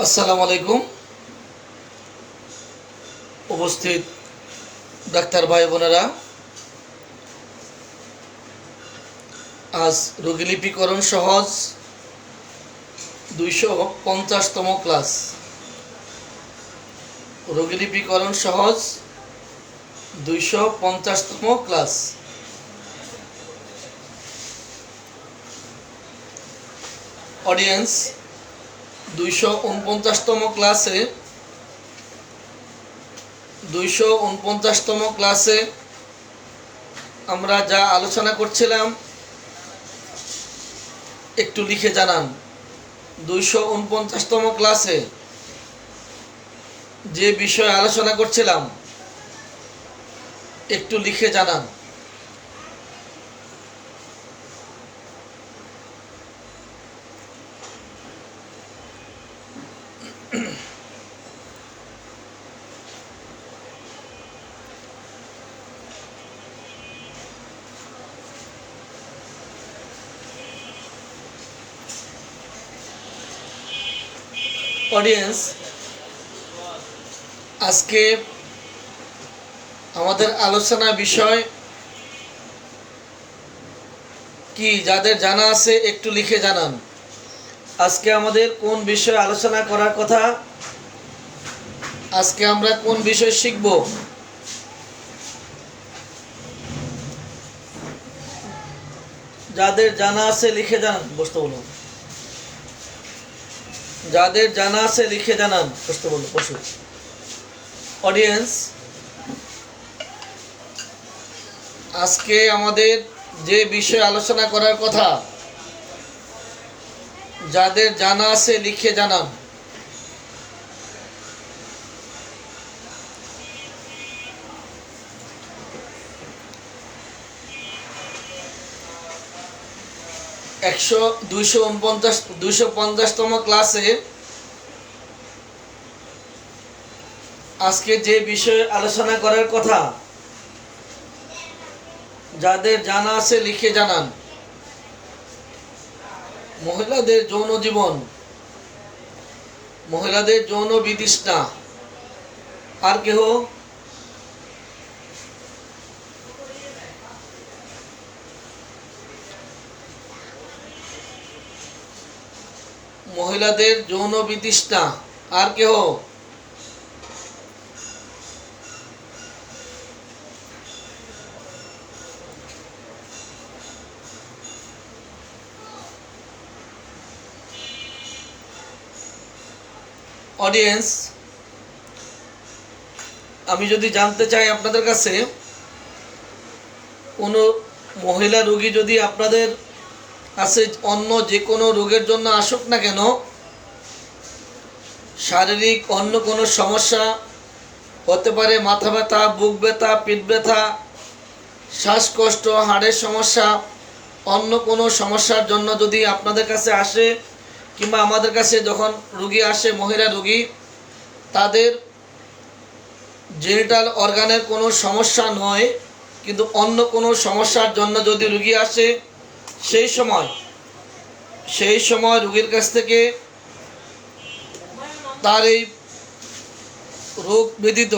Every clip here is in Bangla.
আসসালামু আলাইকুম। উপস্থিত ডাক্তার ভাই বোনেরা, আজ রোগীলিপিকরণ সহজ 250তম ক্লাস। রোগীলিপিকরণ সহজ 250তম ক্লাস। অডিয়েন্স, 249তম ক্লাসে 249তম ক্লাসে আমরা যা আলোচনা করছিলাম একটু লিখে জানান। 249তম ক্লাসে যে বিষয়ে আলোচনা করছিলাম একটু লিখে জানান। অডিয়েন্স, আজকে আমাদের আলোচনা বিষয় কি? যাদের জানা আছে একটু লিখে জানান। আজকে আমাদের কোন বিষয়ে আলোচনা করার কথা? আজকে আমরা কোন বিষয় শিখব? যাদের জানা আছে লিখে জানান। বসতে বলুন। যাদের জানা আছে লিখে জানান। বসতে বলুন। বসুন। অডিয়েন্স, আজকে আমাদের যে বিষয়ে আলোচনা করার কথা, যাদের জানা আছে লিখে জানান। একশো 250তম ক্লাসে আজকে যে বিষয়ে আলোচনা করার কথা, যাদের জানা আছে লিখে জানান। মহিলাদের যৌন জীবন, মহিলাদের যৌন বিতৃষ্ণা। আর কেহ? মহিলাদের যৌন বিতৃষ্ণা। আর কেহ? অডিয়েন্স, আমি যদি জানতে চাই আপনাদের কাছে, কোনো মহিলা রোগী যদি আপনাদের কাছে অন্য যে কোনো রোগের জন্য আসুক না কেন, শারীরিক অন্য কোনো সমস্যা হতে পারে, মাথা ব্যথা, বুক ব্যথা, পিঠ ব্যথা, শ্বাসকষ্ট, হাড়ের সমস্যা, অন্য কোনো সমস্যার জন্য যদি আপনাদের কাছে আসে, কিংবা আমাদের কাছে যখন রোগী আসে, মহিলা রোগী, তাদের জেনিটাল অর্গানের কোনো সমস্যা নয়, কিন্তু অন্য কোনো সমস্যার জন্য যদি রোগী আসে, সেই সময় রোগীর কাছ থেকে তার এই রোগ ব্যতীত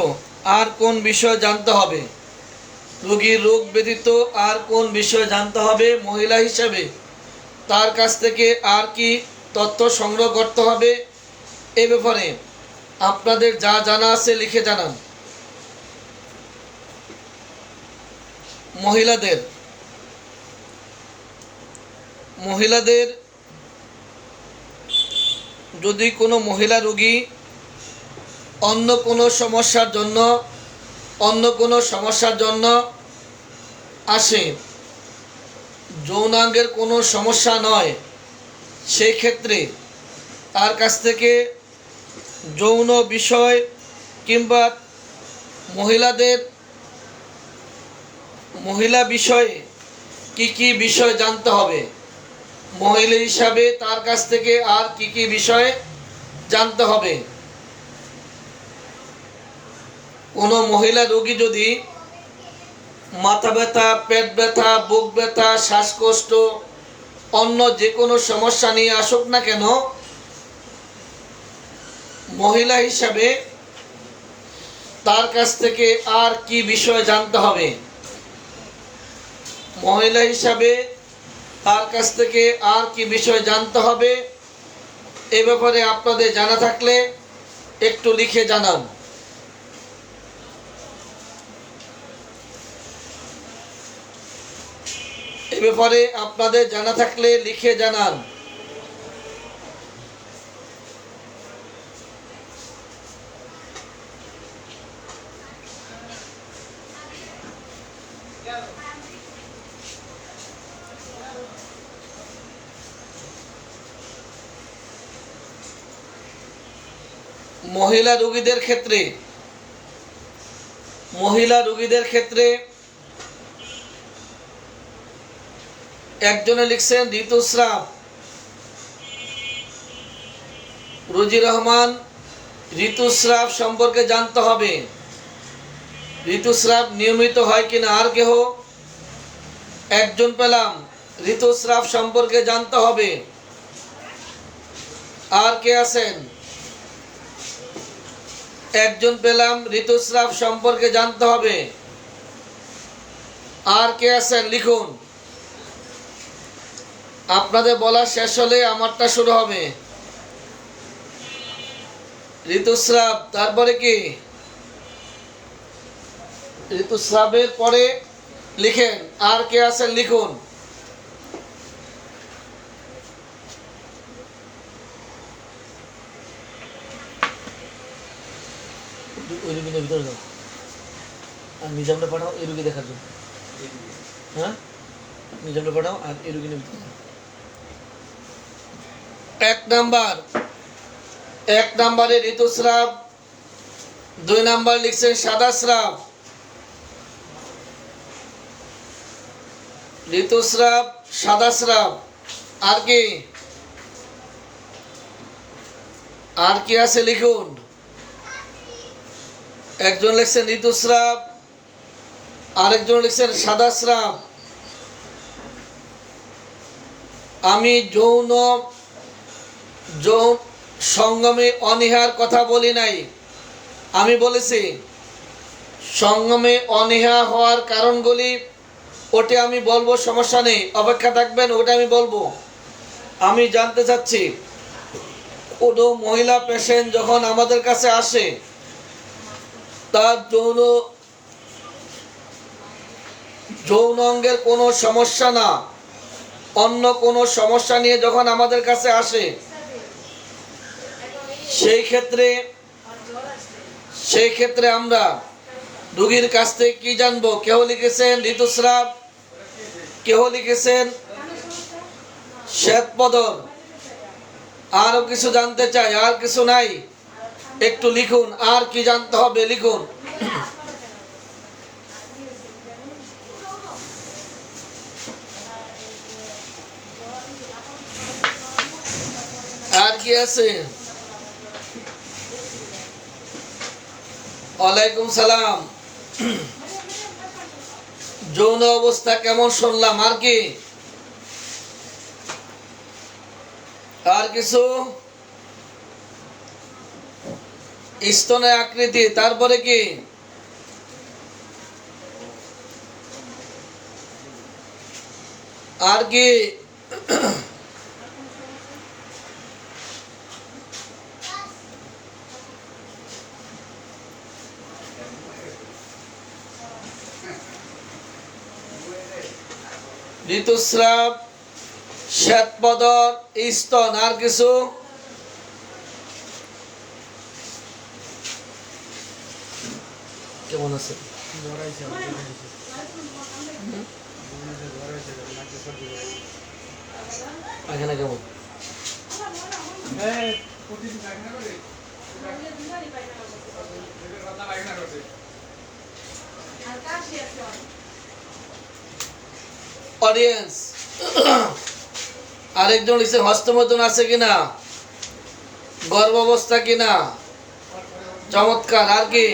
আর কোন বিষয় জানতে হবে, রোগীর রোগ ব্যতীত আর কোন বিষয় জানতে হবে, মহিলা হিসাবে তার কাছ থেকে আর কি তথ্য সংগ্রহ করতে হবে, এ ব্যাপারে আপনাদের যা জানা আছে লিখে জানান। মহিলাদের যদি কোনো মহিলা রোগী অন্য কোনো সমস্যার জন্য আসে, যৌনাঙ্গের কোনো সমস্যা নয়, সেই ক্ষেত্রে তার কাছ থেকে যৌন বিষয় কিংবা মহিলা বিষয়ে কি কি বিষয় জানতে হবে, মহিলা হিসাবে তার কাছ থেকে আর কি কি বিষয় জানতে হবে। কোনো মহিলা রোগী যদি মাথা ব্যথা, পেট ব্যথা, বুক ব্যথা, শ্বাসকষ্ট, অন্য যে কোনো সমস্যা নিয়ে আসুক না কেন, মহিলা হিসাবে তার কাছ থেকে আর কি বিষয় জানতে হবে? মহিলা হিসাবে তার কাছ থেকে আর কি বিষয় জানতে হবে, এ ব্যাপারে আপনাদের জানা থাকলে একটু লিখে জানান। এ ব্যাপারে আপনাদের জানা থাকলে লিখে জানান। মহিলা রোগীদের ক্ষেত্রে একজনে লিখছেন ঋতুস্রাব। রুজি রহমান, ঋতুস্রাব সম্পর্কে জানতে হবে। ঋতুস্রাব নিয়মিত হয় কিনা? আর কেহ? একজন পেলাম, ঋতুস্রাব সম্পর্কে জানতে হবে। আর কে আছেন? একজন পেলাম, ঋতুস্রাব সম্পর্কে জানতে হবে। আর কে আছেন? লিখুন। আপনাদের বলা শেষ হলে আমারটা শুরু হবে। ঋতুস্রাব, তারপরে কি? ঋতুস্রাবের পরে লিখেন। আর কে আছেন? লিখুন। ওই রুগীর ভিতরে যাও আর নিজামটা পাঠাও এই রুগী দেখার জন্য। হ্যাঁ, নিজামটা পাঠাও আর এই রুগীর ভিতরে যাও। এক নাম্বারে ঋতুস্রাব। 2 নাম্বার লিখছেন সাদা স্রাব। ঋতুস্রাব, সাদা স্রাব। আর কি আছে? লিখুন। একজন লিখছেন ঋতুস্রাব, আরেকজন লিখছেন সাদা স্রাব। আমি যৌন সঙ্গমে অনীহার কথা বলি নাই। আমি বলেছি সঙ্গমে অনীহা হওয়ার কারণগুলি, ওটা আমি বলবো, সমস্যা নেই, অপেক্ষা থাকবেন, ওটা আমি বলবো। আমি জানতে চাচ্ছি কোনো মহিলা পেশেন্ট যখন আমাদের কাছে আসে, তার যৌন অঙ্গের কোনো সমস্যা না, অন্য কোনো সমস্যা নিয়ে যখন আমাদের কাছে আসে, সেই ক্ষেত্রে আমরা রোগীর কাছ থেকে কি জানবো? কেউ লিখেছেন ঋতুস্রাব, কেউ লিখেছেন শ্বেতপদর। আরো কিছু জানতে চাই? আর কিছু নাই? একটু লিখুন। আর কি জানতে হবে? লিখুন। আর কি আছে? ওয়ালাইকুম সালাম। যৌন অবস্থা কেমন শুনলাম। আর কি? আর কিছু? স্তনের আকৃতি, তারপরে কি? আর কি? ঋতুস্রাব, শ্বেতপদর, স্তন। আর কিছু? কেমন আছে? এখানে কেমন? অডিয়েন্স, আরেকজন লিখছে হস্তমৈথুন আছে কিনা, গর্ভাবস্থা কিনা। চমৎকার। আর কি?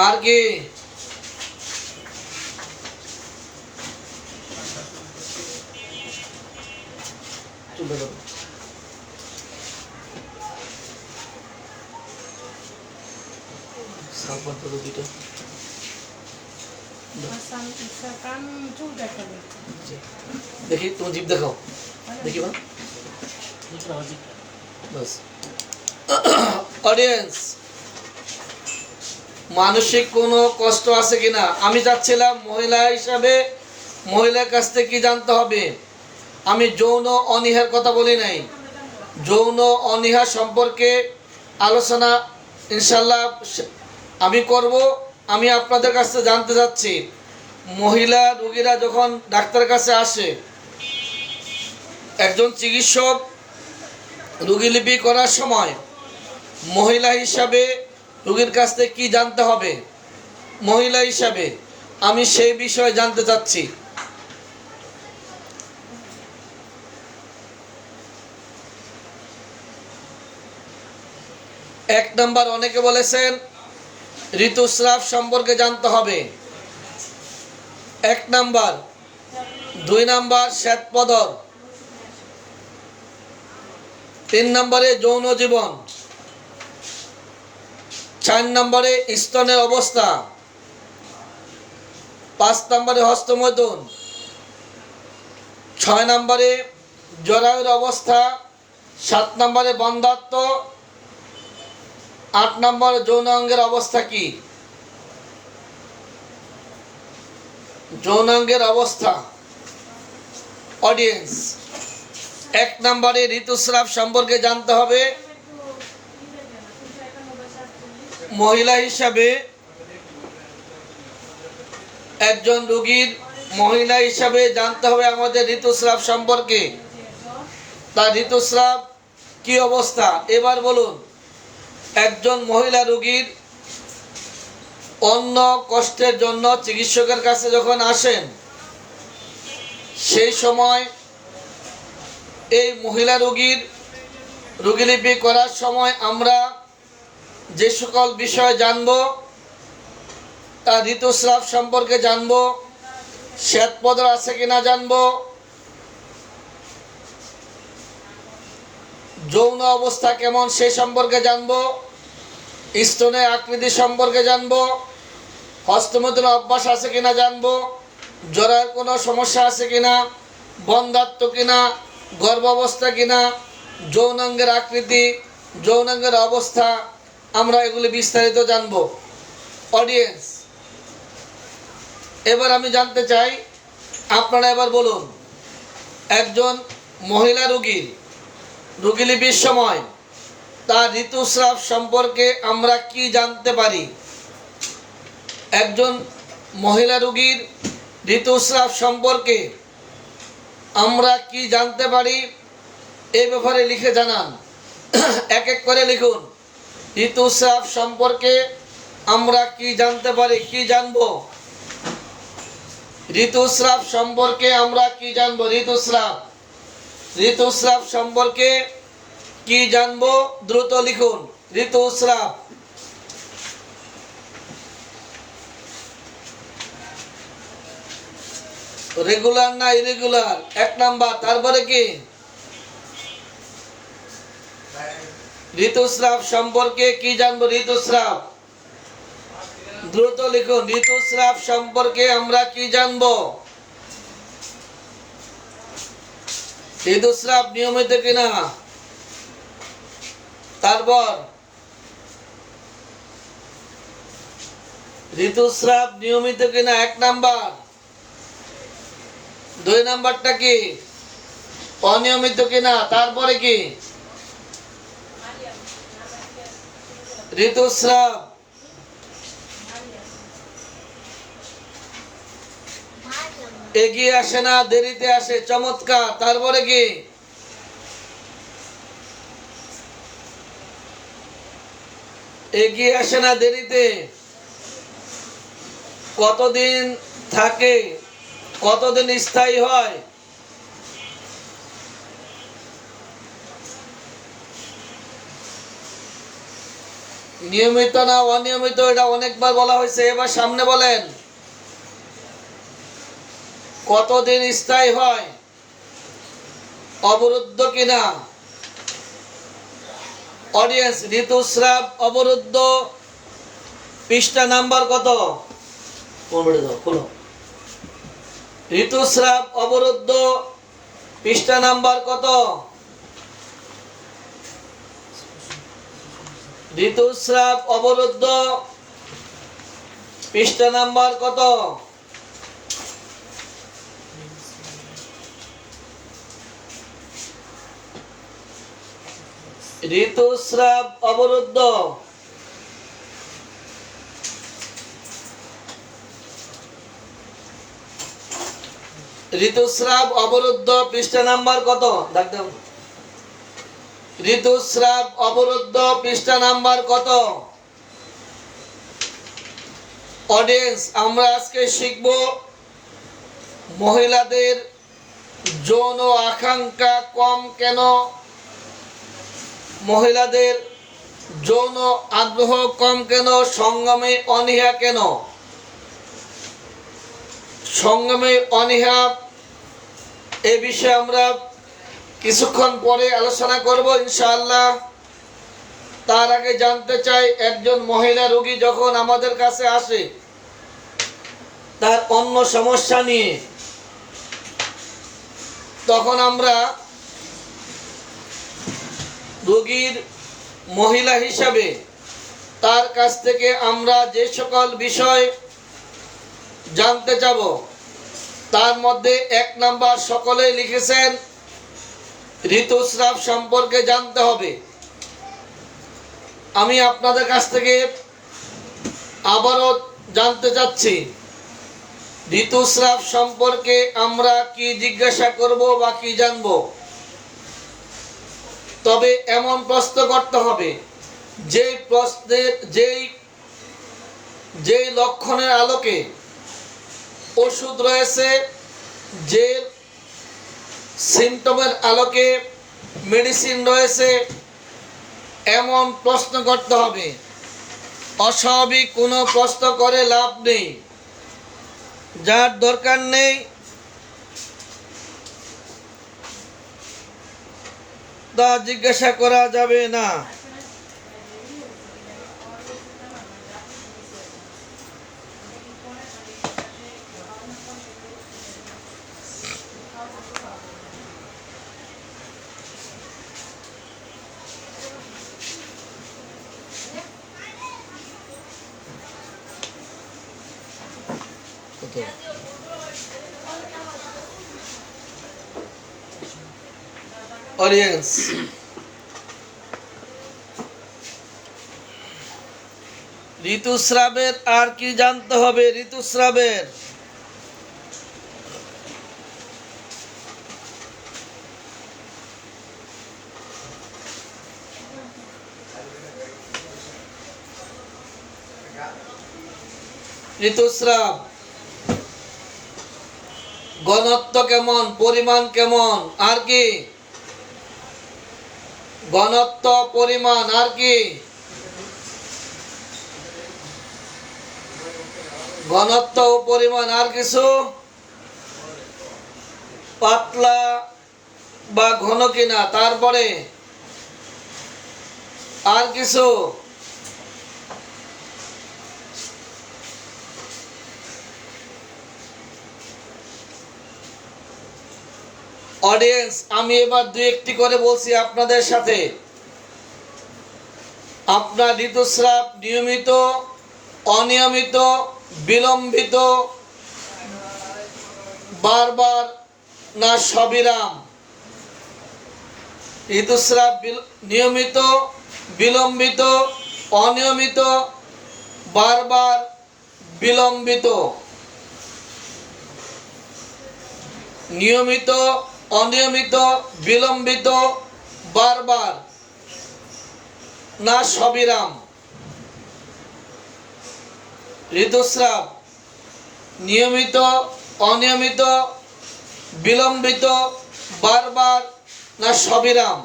আর কি? রুগীটা দেখি, তোমার জিভ দেখাও দেখি বাস। অডিয়েন্স, মানসিক কোনো কষ্ট আছে কিনা? আমি চাচ্ছিলাম মহিলা হিসাবে মহিলার কাছ থেকে কি জানতে হবে। আমি যৌন অনীহার কথা বলি নাই। যৌন অনীহা সম্পর্কে আলোচনা ইনশাল্লাহ আমি করব। আমি আপনাদের কাছে জানতে চাচ্ছি, মহিলা রোগীরা যখন ডাক্তারের কাছে আসে, একজন চিকিৎসক রোগীলিপি করার সময় মহিলা হিসাবে রোগীর কাছ থেকে কী জানতে হবে, মহিলা হিসাবে আমি সেই বিষয়ে জানতে চাচ্ছি। এক নাম্বার, অনেকে বলেছেন ঋতুস্রাব সম্পর্কে জানতে হবে, এক নাম্বার। দুই নাম্বার শ্বেতপদর, তিন নম্বরে যৌন জীবন, চার নম্বরে স্তনের অবস্থা, পাঁচ নম্বরে হস্তমৈথুন, ছয় নম্বরে জরায়ুর অবস্থা, সাত নম্বরে বন্ধ্যাত্ব, আট নম্বরে যৌনাঙ্গের অবস্থা কি, যৌনাঙ্গের অবস্থা। অডিয়েন্স, এক নম্বরে ঋতুস্রাব সম্পর্কে জানতে হবে। মহিলা হিসাবে একজন রোগীর মহিলা হিসাবে জানতে হবে আমাদের ঋতুস্রাব সম্পর্কে, তার ঋতুস্রাব কি অবস্থা। এবার বলুন, একজন মহিলা রোগীর অন্য কষ্টের জন্য চিকিৎসকের কাছে যখন আসেন, সেই সময় এই মহিলা রোগীর রোগীলিপি করার সময় আমরা যে সকল বিষয় জানব, তার ঋতুস্রাব সম্পর্কে জানব, শ্বেতপদর আছে কিনা জানব, যৌন অবস্থা কেমন সে সম্পর্কে জানব, স্তনের আকৃতি সম্পর্কে জানব, হস্তমৈথুন অভ্যাস আছে কিনা জানব, জ্বরের কোনো সমস্যা আছে কিনা, বন্ধ্যাত্ব কিনা, গর্ভাবস্থা কিনা, যৌনাঙ্গের আকৃতি, যৌনাঙ্গের অবস্থা, আমরা এগুলি বিস্তারিত জানব। অডিয়েন্স, এবার আমি জানতে চাই, আপনারা এবার বলুন, একজন মহিলা রোগীর রোগীলিপির সময় তার ঋতুস্রাব সম্পর্কে আমরা কি জানতে পারি? একজন মহিলা রোগীর ঋতুস্রাব সম্পর্কে আমরা কি জানতে পারি, এই ব্যাপারে লিখে জানান। এক এক করে লিখুন, ঋতুস্রাব সম্পর্কে আমরা কি জানতে পারি, কি জানবো। ঋতুস্রাব সম্পর্কে আমরা কি জানবো, ঋতুস্রাব সম্পর্কে কি জানবো, দ্রুত লিখুন। ঋতুস্রাব, রেগুলার না ইরেগুলার, এক নাম্বার। তারপরে কি, ঋতুস্রাব সম্পর্কে কি জানবো, ঋতুস্রাব, দ্রুত লিখুন। ঋতুস্রাব সম্পর্কে আমরা কি জানবো, ঋতুস্রাব নিয়মিত কিনা। তারপর ঋতুস্রাব নিয়মিত কিনা, এক নাম্বার। দুই নাম্বারটা কি, অনিয়মিত কিনা। তারপরে কি, ঋতুস্রাব এগিয়ে আসে না, দেরিতে আসে, চমৎকার। তারপরে কি, এগিয়ে আসে না, দেরিতে। কতদিন থাকে, কতদিন স্থায়ী হয়। নিয়মিত না অনিয়মিত, এটা অনেকবার বলা হয়েছে, এবার সামনে বলেন কতদিন স্থায়ী হয়, অবরুদ্ধ কিনা। অডিয়েন্স, ঋতুস্রাব অবরুদ্ধ পৃষ্ঠা নাম্বার কত? খোলো। ঋতুস্রাব অবরুদ্ধ পৃষ্ঠা নাম্বার কত? ঋতুস্রাব অবরুদ্ধ পৃষ্ঠা নাম্বার কত? ঋতুস্রাব অবরুদ্ধ ঋতুস্রাব অবরুদ্ধ পৃষ্ঠা নাম্বার কত? দেখো ঋতুস্রাব অবরুদ্ধ পৃষ্ঠা নাম্বার কত? অডিয়েন্স, আমরা আজকে শিখব মহিলাদের যৌন আকাঙ্ক্ষা কম কেন, মহিলাদের যৌন আগ্রহ কম কেন, সঙ্গমে অনীহা কেন। সঙ্গমে অনীহা এ বিষয়ে আমরা কিছুক্ষণ পরে আলোচনা করব ইনশাআল্লাহ। তার আগে জানতে চাই, একজন মহিলা রোগী যখন আমাদের কাছে আসে তার অন্য সমস্যা নিয়ে, তখন আমরা রোগীর মহিলা হিসাবে তার কাছ থেকে আমরা যে সকল বিষয় জানতে যাব, তার মধ্যে 1 নাম্বার সকলেই লিখেছেন, ঋতুস্রাব সম্পর্কে জানতে হবে। আমি আপনাদের কাছ থেকে আবারও জানতে চাচ্ছি, ঋতুস্রাব সম্পর্কে আমরা কি জিজ্ঞাসা করব বা কি জানব। তবে এমন প্রশ্ন করতে হবে যেই প্রশ্নের যেই লক্ষণের আলোকে ওষুধ রয়েছে, যে সিমটমের আলোকে মেডিসিন রয়েছে, এমন প্রশ্ন করতে হবে। অস্বাভাবিক কোনো প্রশ্ন করে লাভ নেই, যার দরকার নেই তা জিজ্ঞাসা করা যাবে না। অডিয়েন্স, ঋতুস্রাবের আর কি জানতে হবে? ঋতুস্রাবের ঋতুস্রাব ঘনত্ব কেমন, পরিমাণ কেমন, আর কি ঘনত্ব, পরিমাণ, আর কি ঘনত্ব ও পরিমাণ, আর কিছু পাতলা বা ঘন কিনা, তারপরে আর কিছু অডিয়েন্স, আমি এবার 2-1টি করে বলছি আপনাদের সাথে। আপনার ঋতুস্রাব নিয়মিত, অনিয়মিত, বিলম্বিত, বারবার না সবিরাম? ঋতুস্রাব নিয়মিত, বিলম্বিত, অনিয়মিত, বারবার, বিলম্বিত। নিয়মিত, অনিয়মিত, বিলম্বিত, বারবার না সবিরাম? ঋতুস্রাব নিয়মিত, অনিয়মিত, বিলম্বিত, বারবার না সবিরাম?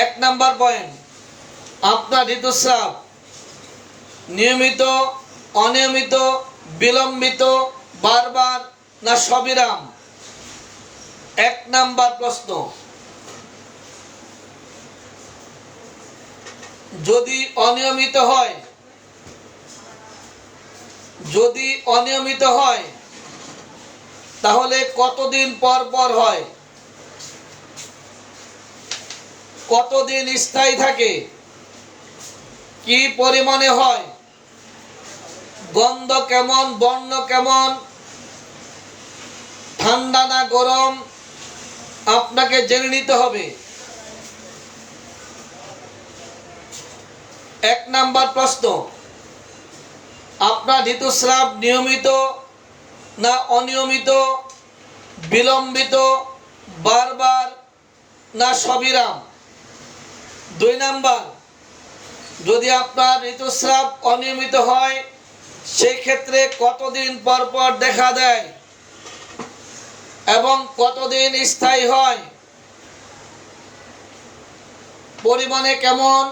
1 নাম্বার পয়েন্ট, আপনার ঋতুস্রাব নিয়মিত, অনিয়মিত, বিলম্বিত, বারবার না সবিরাম? 1 নাম্বার প্রশ্ন। যদি অনিয়মিত হয়, যদি অনিয়মিত হয় তাহলে কতদিন পর পর হয়, কতদিন স্থায়ী থাকে, কি পরিমাণে হয়, গন্ধ কেমন, বর্ণ কেমন, ঠান্ডা না গরম, আপনাকে জেনে নিতে হবে। 1 নাম্বার প্রশ্ন, আপনার ঋতুস্রাব নিয়মিত না অনিয়মিত, বিলম্বিত, বারবার না সবিরাম? 2 নাম্বার, যদি আপনার ঋতুস্রাব অনিয়মিত হয় সেই ক্ষেত্রে কতদিন পর পর দেখা দেয় এবং কতদিন স্থায়ী হয়, পরিমাণে কেমন,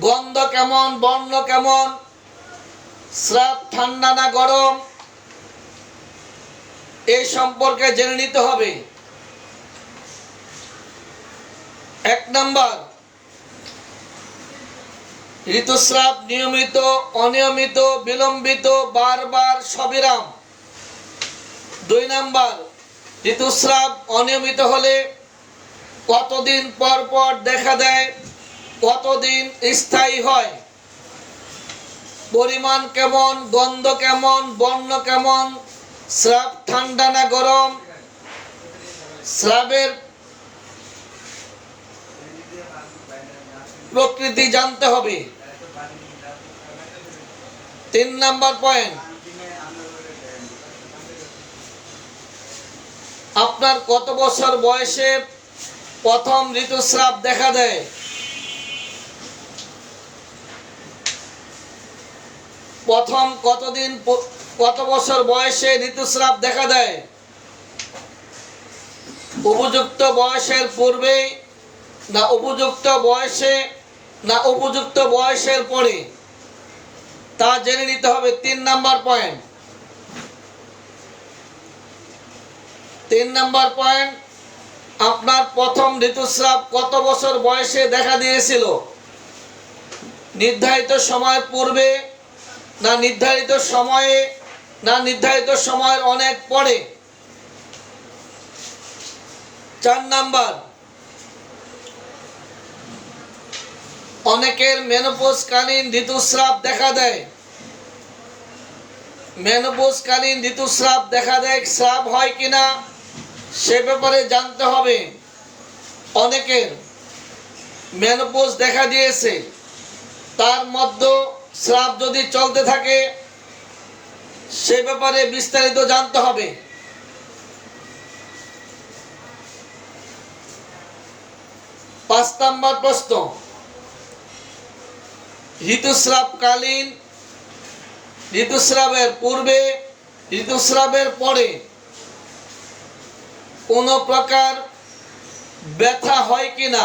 গন্ধ কেমন, বর্ণ কেমন, স্রাব ঠান্ডা না গরম, এই সম্পর্কে জেনে নিতে হবে। 1 নাম্বার, ঋতুস্রাব নিয়মিত, অনিয়মিত, বিলম্বিত, বারবার, সবিরাম। 2 নাম্বার, ঋতুস্রাব অনিয়মিত হলে কতদিন পর পর দেখা দেয়, কতদিন স্থায়ী হয়, পরিমাণ কেমন, গন্ধ কেমন, বর্ণ কেমন, স্রাব ঠান্ডা না গরম, স্রাবের প্রকৃতি জানতে হবে। 3 নাম্বার পয়েন্ট, আপনার কত বছর বয়সে প্রথম ঋতুস্রাব দেখা দেয়? প্রথম কত বছর বয়সে ঋতুস্রাব দেখা দেয়? উপযুক্ত বয়সের পূর্বে না উপযুক্ত বয়সে না উপযুক্ত বয়সের পরে, তা জেনে নিতে হবে। 3 নাম্বার পয়েন্ট। 3 নাম্বার পয়েন্ট, আপনার প্রথম ঋতুস্রাব কত বছর বয়সে দেখা দিয়েছিল? নির্ধারিত সময়ের পূর্বে না নির্ধারিত সময়ে না নির্ধারিত সময়ের অনেক পরে? 4 নাম্বার, অনেকের মেনোপজকালীন ঋতুস্রাব দেখা দেয়। মেনোপজকালীন ঋতুস্রাব দেখা দেয়, স্রাব হয় কিনা সে ব্যাপারে জানতে হবে। অনেকের মেনোপজ দেখা দিয়েছে, তার মধ্যে স্রাব যদি চলতে থাকে সে ব্যাপারে বিস্তারিত জানতে হবে। 5 নাম্বার প্রশ্ন, ঋতুস্রাবকালীন, ঋতুস্রাবের পূর্বে, ঋতুস্রাবের পরে কোনো প্রকার ব্যথা হয় কিনা?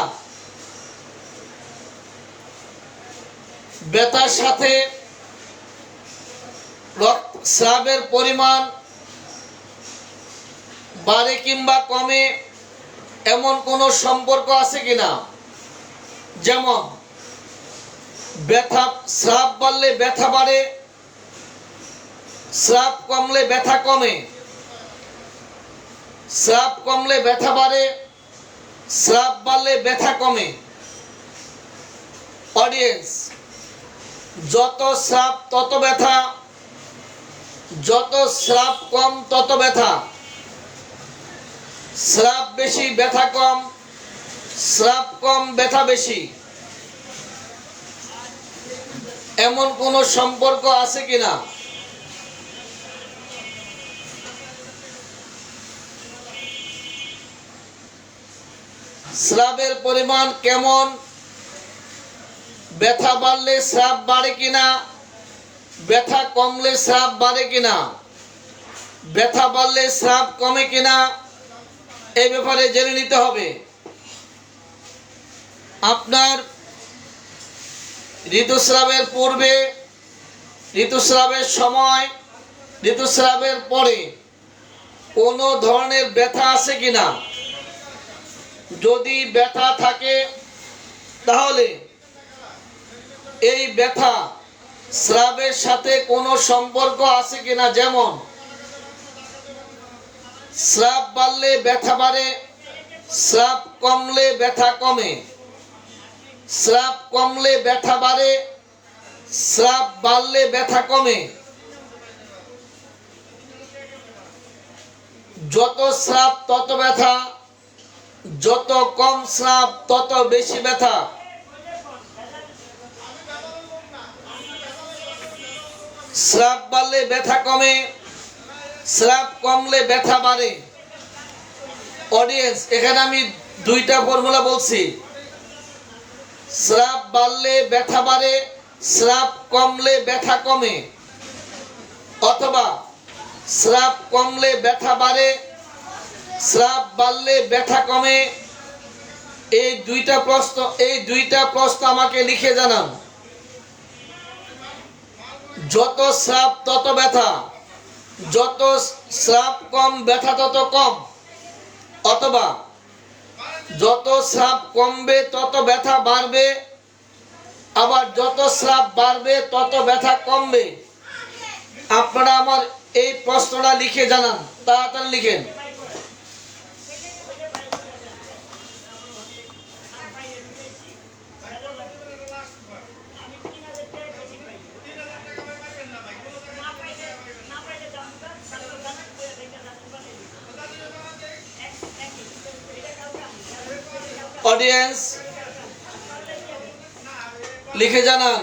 ব্যথার সাথে স্রাবের পরিমাণ বাড়ে কিংবা কমে এমন কোনো সম্পর্ক আছে কিনা? যেমন ব্যথা, স্রাব বাড়লে ব্যথা বাড়ে, স্রাব কমলে ব্যথা কমে, স্রাব কমলে ব্যথা বাড়ে, স্রাব বাড়লে ব্যথা কমে। অডিয়েন্স, যত স্রাব তত ব্যথা, যত স্রাব কম তত ব্যথা, স্রাব বেশি ব্যথা কম, স্রাব কম ব্যথা বেশি, এমন কোনো সম্পর্ক আছে কিনা? স্রাবের পরিমাণ কেমন, ব্যথা বাড়লে স্রাব বাড়ে কিনা, ব্যথা কমলে স্রাব বাড়ে কিনা, ব্যথা বাড়লে স্রাব কমে কিনা, এই ব্যাপারে জেনে নিতে হবে। আপনার ঋতুস্রাবের পূর্বে, ঋতুস্রাবের সময়, ঋতুস্রাবের পরে কোনো ধরনের ব্যথা আছে কিনা? যদি ব্যথা থাকে তাহলে এই ব্যথা স্রাবের সাথে কোনো সম্পর্ক আছে কিনা? যেমন স্রাব বাড়লে ব্যথা বাড়ে, স্রাব কমলে ব্যথা কমে, স্রাব কমলে ব্যথা বাড়ে, স্রাব বাড়লে ব্যথা কমে। যত স্রাব তত ব্যথা, যত কম স্রাব তত বেশি ব্যথা। স্রাব বাড়লে ব্যথা কমে, স্রাব কমলে ব্যথা বাড়ে। অডিয়েন্স, এখানে আমি দুইটা ফর্মুলা বলছি। স্রাব বাড়লে ব্যথা বাড়ে, স্রাব কমলে ব্যথা কমে, অথবা স্রাব কমলে ব্যথা বাড়ে, স্রাব বাড়লে ব্যথা কমে। এই দুইটা প্রশ্ন আমাকে লিখে জানান। যত স্রাব তত ব্যথা, যত স্রাব কম ব্যথা তত কম, অথবা যত স্রাব কমবে তত ব্যথা বাড়বে, আবার যত স্রাব বাড়বে তত ব্যথা কমবে। আপনারা আমার এই প্রশ্নটা লিখে জানান, তাড়াতাড়ি লিখেন। অডিয়েন্স, লিখে জানান।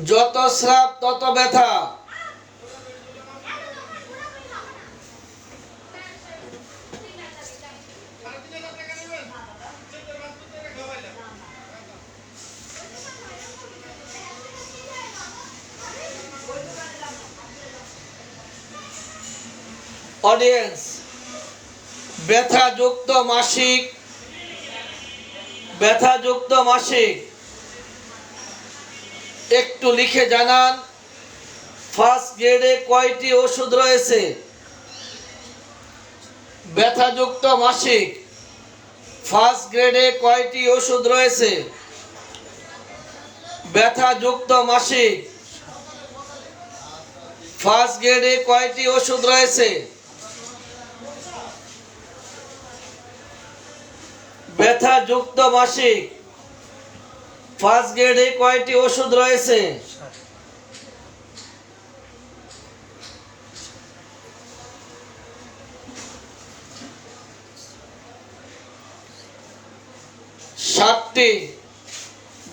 যত স্রাব তত ব্যথা। অডিয়েন্স, ব্যথাযুক্ত মাসিক, ব্যথাযুক্ত মাসিক একটু লিখে জানান। ফার্স্ট গ্রেডে কয়টি ওষুধ রয়েছে? ব্যথাযুক্ত মাসিক ফার্স্ট গ্রেডে কয়টি ওষুধ রয়েছে? ব্যথাযুক্ত মাসিক ফার্স্ট গ্রেডে কয়টি ওষুধ রয়েছে? ব্যথাযুক্ত মাসিক ফার্স্ট গ্রেডে কয়টি ওষুধ রয়েছে? 7টি।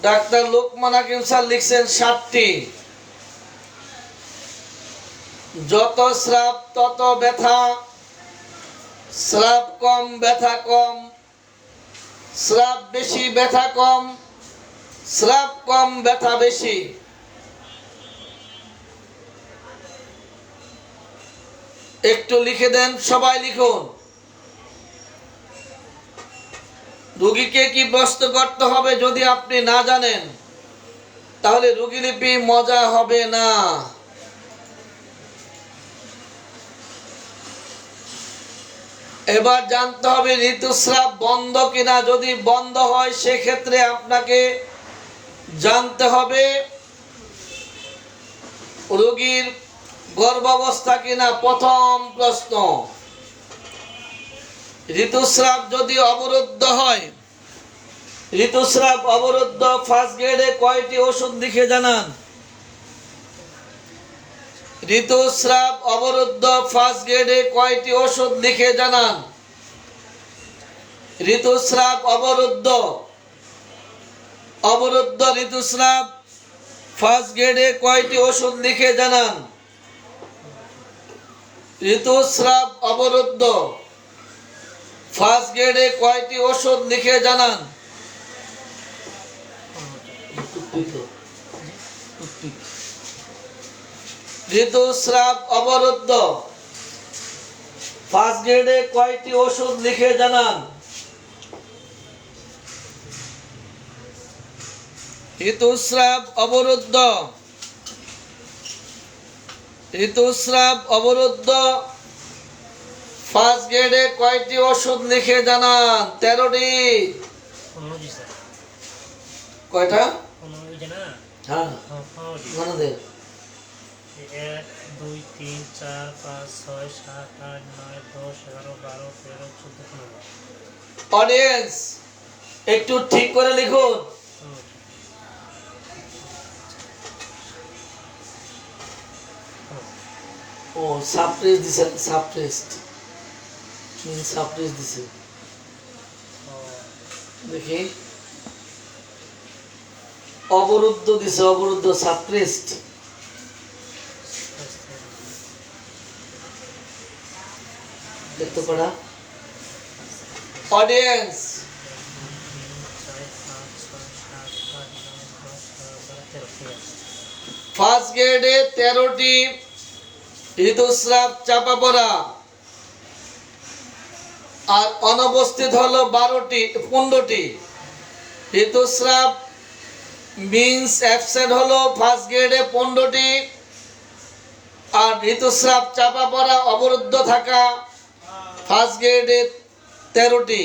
ডাক্তার লোকমান হাকিম স্যার লিখছেন 7টি। যত স্রাব তত ব্যথা, স্রাব কম ব্যথা কম, স্রাব বেশি ব্যথা কম, স্রাব কম ব্যথা বেশি। একটু লিখে দেন, সবাই লিখুন। রোগীকে কি প্রশ্ন করতে হবে যদি আপনি না জানেন? তাহলে রোগীলিপি মজা হবে না। এবার জানতে হবে ঋতুস্রাব বন্ধ কিনা। যদি বন্ধ হয় সেক্ষেত্রে আপনাকে জানতে হবে রোগীর গর্ভাবস্থা কিনা। প্রথম প্রশ্ন, ঋতুস্রাব যদি অবরুদ্ধ হয়, ঋতুস্রাব অবরুদ্ধ ফার্স্ট গ্রেডে কয়টি ওষুধ লিখে জানান? ঋতুস্রাব অবরুদ্ধ ফার্স্ট গ্রেডে কয়টি ওষুধ লিখে জানান? ঋতুস্রাব অবরুদ্ধ ঋতুস্রাব ফার্স্ট গ্রেডে কয়টি ওষুধ লিখে জানান? ঋতুস্রাব অবরুদ্ধ ফার্স্ট গ্রেডে কয়টি ওষুধ লিখে জানান? ঋতুস্রাব অবরুদ্ধ ফার্স্ট গ্রেডে কয়টি ওষুধ লিখে জানান? ঋতুস্রাব অবরুদ্ধ ঋতুস্রাব অবরুদ্ধ ফার্স্ট গ্রেডে কয়টি ওষুধ লিখে জানান? 13টি। কয়টা? হ্যাঁ, 1 2 3 4 5 6 7 8 9 10 11 12 13 14 15। অডিয়েন্স একটু ঠিক করে লিখুন। ও সাপ্রেস দিছে, সাপ্রেসড দিছে। দেখি, অবরুদ্ধ দিছে, অবরুদ্ধ, সাপ্রেসড। দেখতে পারা অডিয়েন্স, ফার্স্ট গ্রেডে 13টি ঋতুস্রাব চাপা পড়া, আর অনুপস্থিত হলো 15টি। ঋতুস্রাব মিন্স অ্যাবসেন্ট হলো ফার্স্ট গ্রেডে 15টি, আর ঋতুস্রাব চাপা পড়া অবরুদ্ধ থাকা ফার্স্ট গ্রেডে 13টি।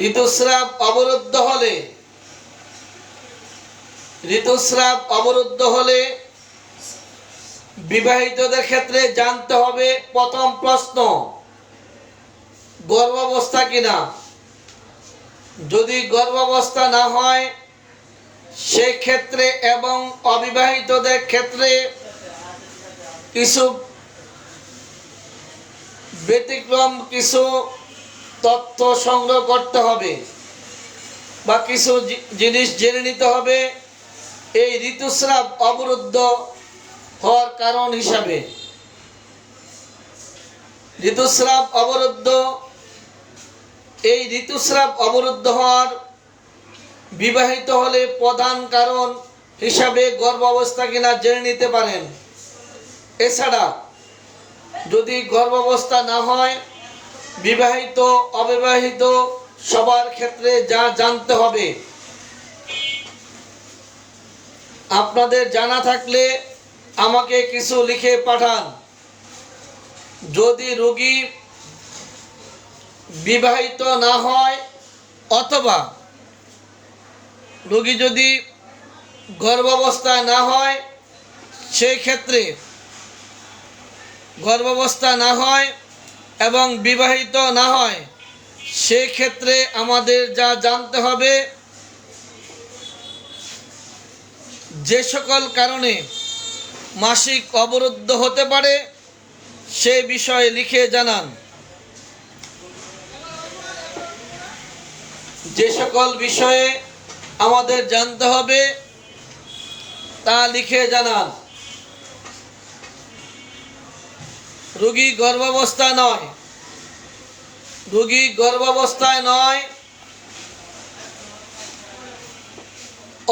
ঋতুস্রাব অবরুদ্ধ হলে বিবাহিতদের ক্ষেত্রে জানতে হবে প্রথম প্রশ্ন, গর্ভাবস্থা কিনা। যদি গর্ভাবস্থা না হয় সেক্ষেত্রে এবং অবিবাহিতদের ক্ষেত্রে কিছু ব্যতিক্রম, কিছু তথ্য সংগ্রহ করতে হবে বা কিছু জিনিস জেনে নিতে হবে এই ঋতুস্রাব অবরুদ্ধ হওয়ার কারণ হিসাবে। ঋতুস্রাব অবরুদ্ধ হওয়ার বিবাহিত হলে প্রধান কারণ হিসাবে গর্ভাবস্থা কিনা জেনে নিতে পারেন। এছাড়া যদি গর্ভাবস্থা না হয়, বিবাহিত অবিবাহিত সবার ক্ষেত্রে যা জানতে হবে, আপনাদের জানা থাকলে আমাকে কিছু লিখে পাঠান। যদি রোগী বিবাহিত না হয় অথবা রোগী যদি গর্ভাবস্থায় না হয়, সেই ক্ষেত্রে গর্ভাবস্থা না হয় এবং বিবাহিত না হয়, সেই ক্ষেত্রে আমাদের যা জানতে হবে, যে সকল কারণে মাসিক অবরুদ্ধ হতে পারে সে বিষয়ে লিখে জানান। যে সকল বিষয়ে আমাদের জানতে হবে তা লিখে জানান। রোগী গর্ভাবস্থায় নয়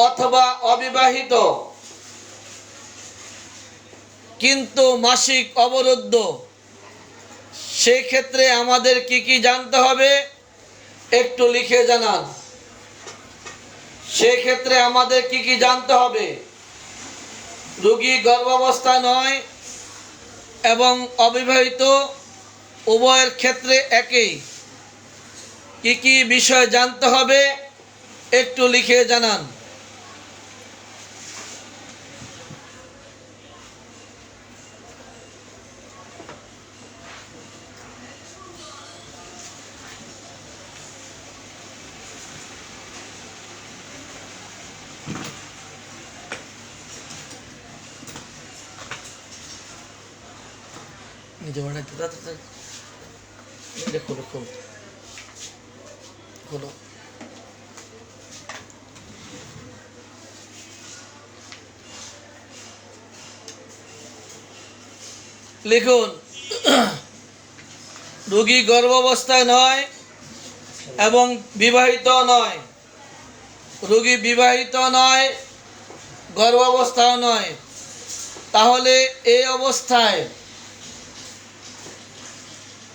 অথবা অবিবাহিত কিন্তু মাসিক অবরুদ্ধ, সেক্ষেত্রে আমাদের কি কি জানতে হবে একটু লিখে জানান। সেক্ষেত্রে আমাদের কি কি জানতে হবে? রোগী গর্ভাবস্থায় নয় এবং অবিবাহিত উভয়ের ক্ষেত্রে একই। কি কি বিষয় জানতে হবে একটু লিখে জানান। নিজে বানাইতে খোলো লিখুন, রোগী গর্ভাবস্থায় নয় এবং বিবাহিত নয়। রোগী বিবাহিত নয়, গর্ভাবস্থাও নয়। তাহলে এই অবস্থায়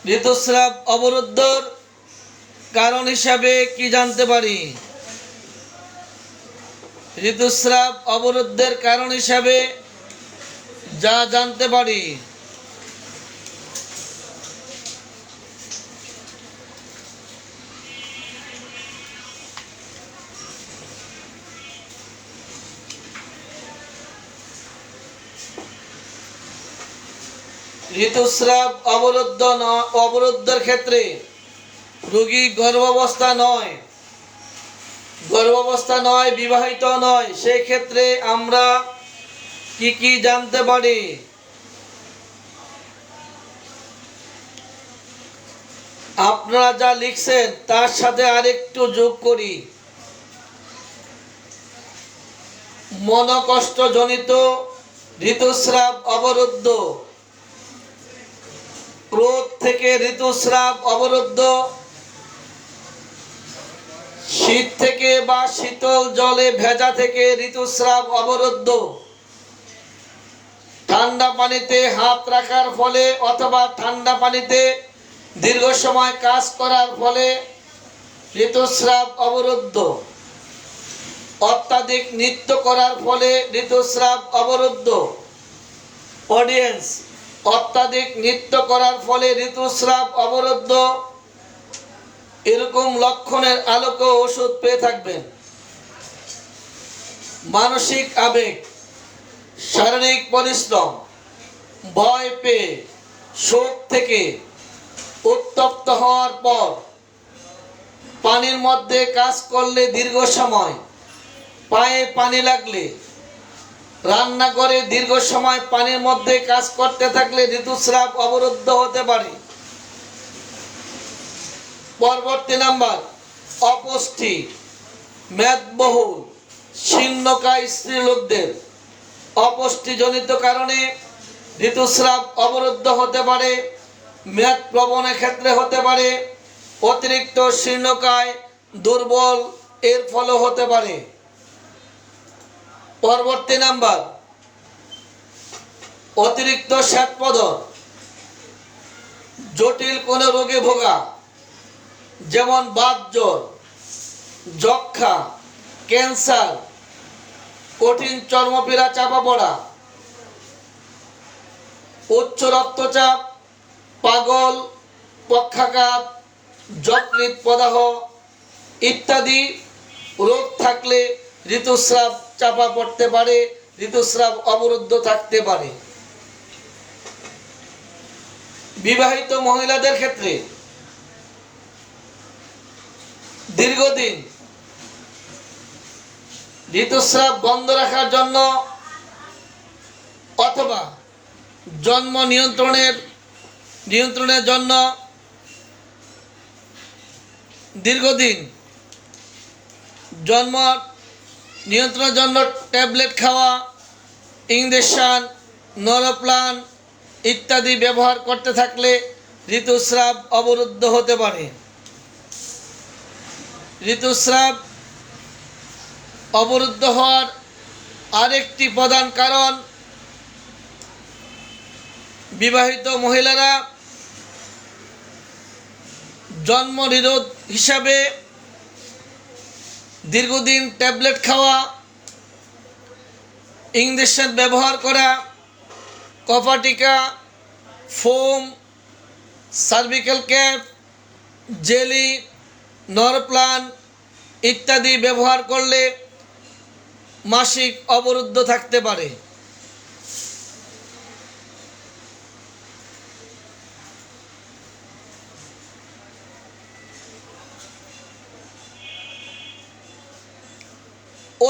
ঋতুস্রাব অবরুদ্ধর কারণ হিসাবে কি জানতে পারি? ঋতুস্রাব অবরুদ্ধের কারণ হিসাবে যা জানতে পারি, ঋতুস্রাব অবরুদ্ধের ক্ষেত্রে রোগী গর্ভাবস্থা নয়, বিবাহিত নয়, সেই ক্ষেত্রে আমরা কি কি জানতে পারি? আপনারা যা লিখছেন তার সাথে আরেকটু যোগ করি। মনোকষ্টজনিত ঋতুস্রাব অবরুদ্ধ, ক্রোধ থেকে ঋতুস্রাব অবরুদ্ধ, শীত থেকে বা শীতল জলে ভেজা থেকে ঋতুস্রাব অবরুদ্ধ, ঠান্ডা পানিতে হাত রাখার ফলে অথবা ঠান্ডা পানিতে দীর্ঘ সময় কাজ করার ফলে ঋতুস্রাব অবরুদ্ধ, অত্যাধিক নৃত্য করার ফলে ঋতুস্রাব অবরুদ্ধ। অডিয়েন্স, অত্যাধিক নৃত্য করার ফলে ঋতুস্রাব অবরুদ্ধ, এরকম লক্ষণের আলোকে ওষুধ পেয়ে থাকবেন। মানসিক আবেগ, শারীরিক পরিশ্রম, ভয় পেয়ে, শোক থেকে, উত্তপ্ত হওয়ার পর, পানির মধ্যে কাজ করলে দীর্ঘ সময়, পায়ে পানি লাগলে, রান্নাঘরে দীর্ঘ সময় পানির মধ্যে কাজ করতে থাকলে ঋতুস্রাব অবরুদ্ধ হতে পারে। পরবর্তী নাম্বার, অপুষ্টি, মেদবহুল, শীর্ণকায় স্ত্রীলোকদের অপুষ্টিজনিত কারণে ঋতুস্রাব অবরুদ্ধ হতে পারে। মেদ প্রবণের ক্ষেত্রে হতে পারে, অতিরিক্ত শীর্ণকায়, দুর্বল এর ফলে হতে পারে। পরবর্তী নাম্বার, অতিরিক্ত শ্বেতপদর, জটিল কোনো রোগে ভোগা, যেমন বাতজ্বর, যক্ষা, ক্যান্সার, কঠিন চর্মপীড়া, চাপা পড়া, উচ্চ রক্তচাপ, পাগল, পক্ষাঘাত, যকৃৎ প্রদাহ ইত্যাদি রোগ থাকলে ঋতুস্রাব চাপা পড়তে পারে, ঋতুস্রাব অবরুদ্ধ থাকতে পারে। বিবাহিত মহিলাদের ক্ষেত্রে দীর্ঘদিন ঋতুস্রাব বন্ধ রাখার জন্য অথবা জন্ম নিয়ন্ত্রণের জন্য দীর্ঘদিন জন্ম নিয়ন্ত্রণের জন্য ট্যাবলেট খাওয়া, ইঞ্জেকশন, নরপ্লান ইত্যাদি ব্যবহার করতে থাকলে ঋতুস্রাব অবরুদ্ধ হতে পারে। ঋতুস্রাব অবরুদ্ধ হওয়ার আরেকটি প্রধান কারণ, বিবাহিত মহিলারা জন্ম নিরোধ হিসাবে দীর্ঘদিন ট্যাবলেট খাওয়া, ইঞ্জেকশন ব্যবহার করা, কফাটিকা, ফোম, সার্ভিক্যাল ক্যাপ, জেলি, নরপ্লান ইত্যাদি ব্যবহার করলে মাসিক অবরুদ্ধ থাকতে পারে।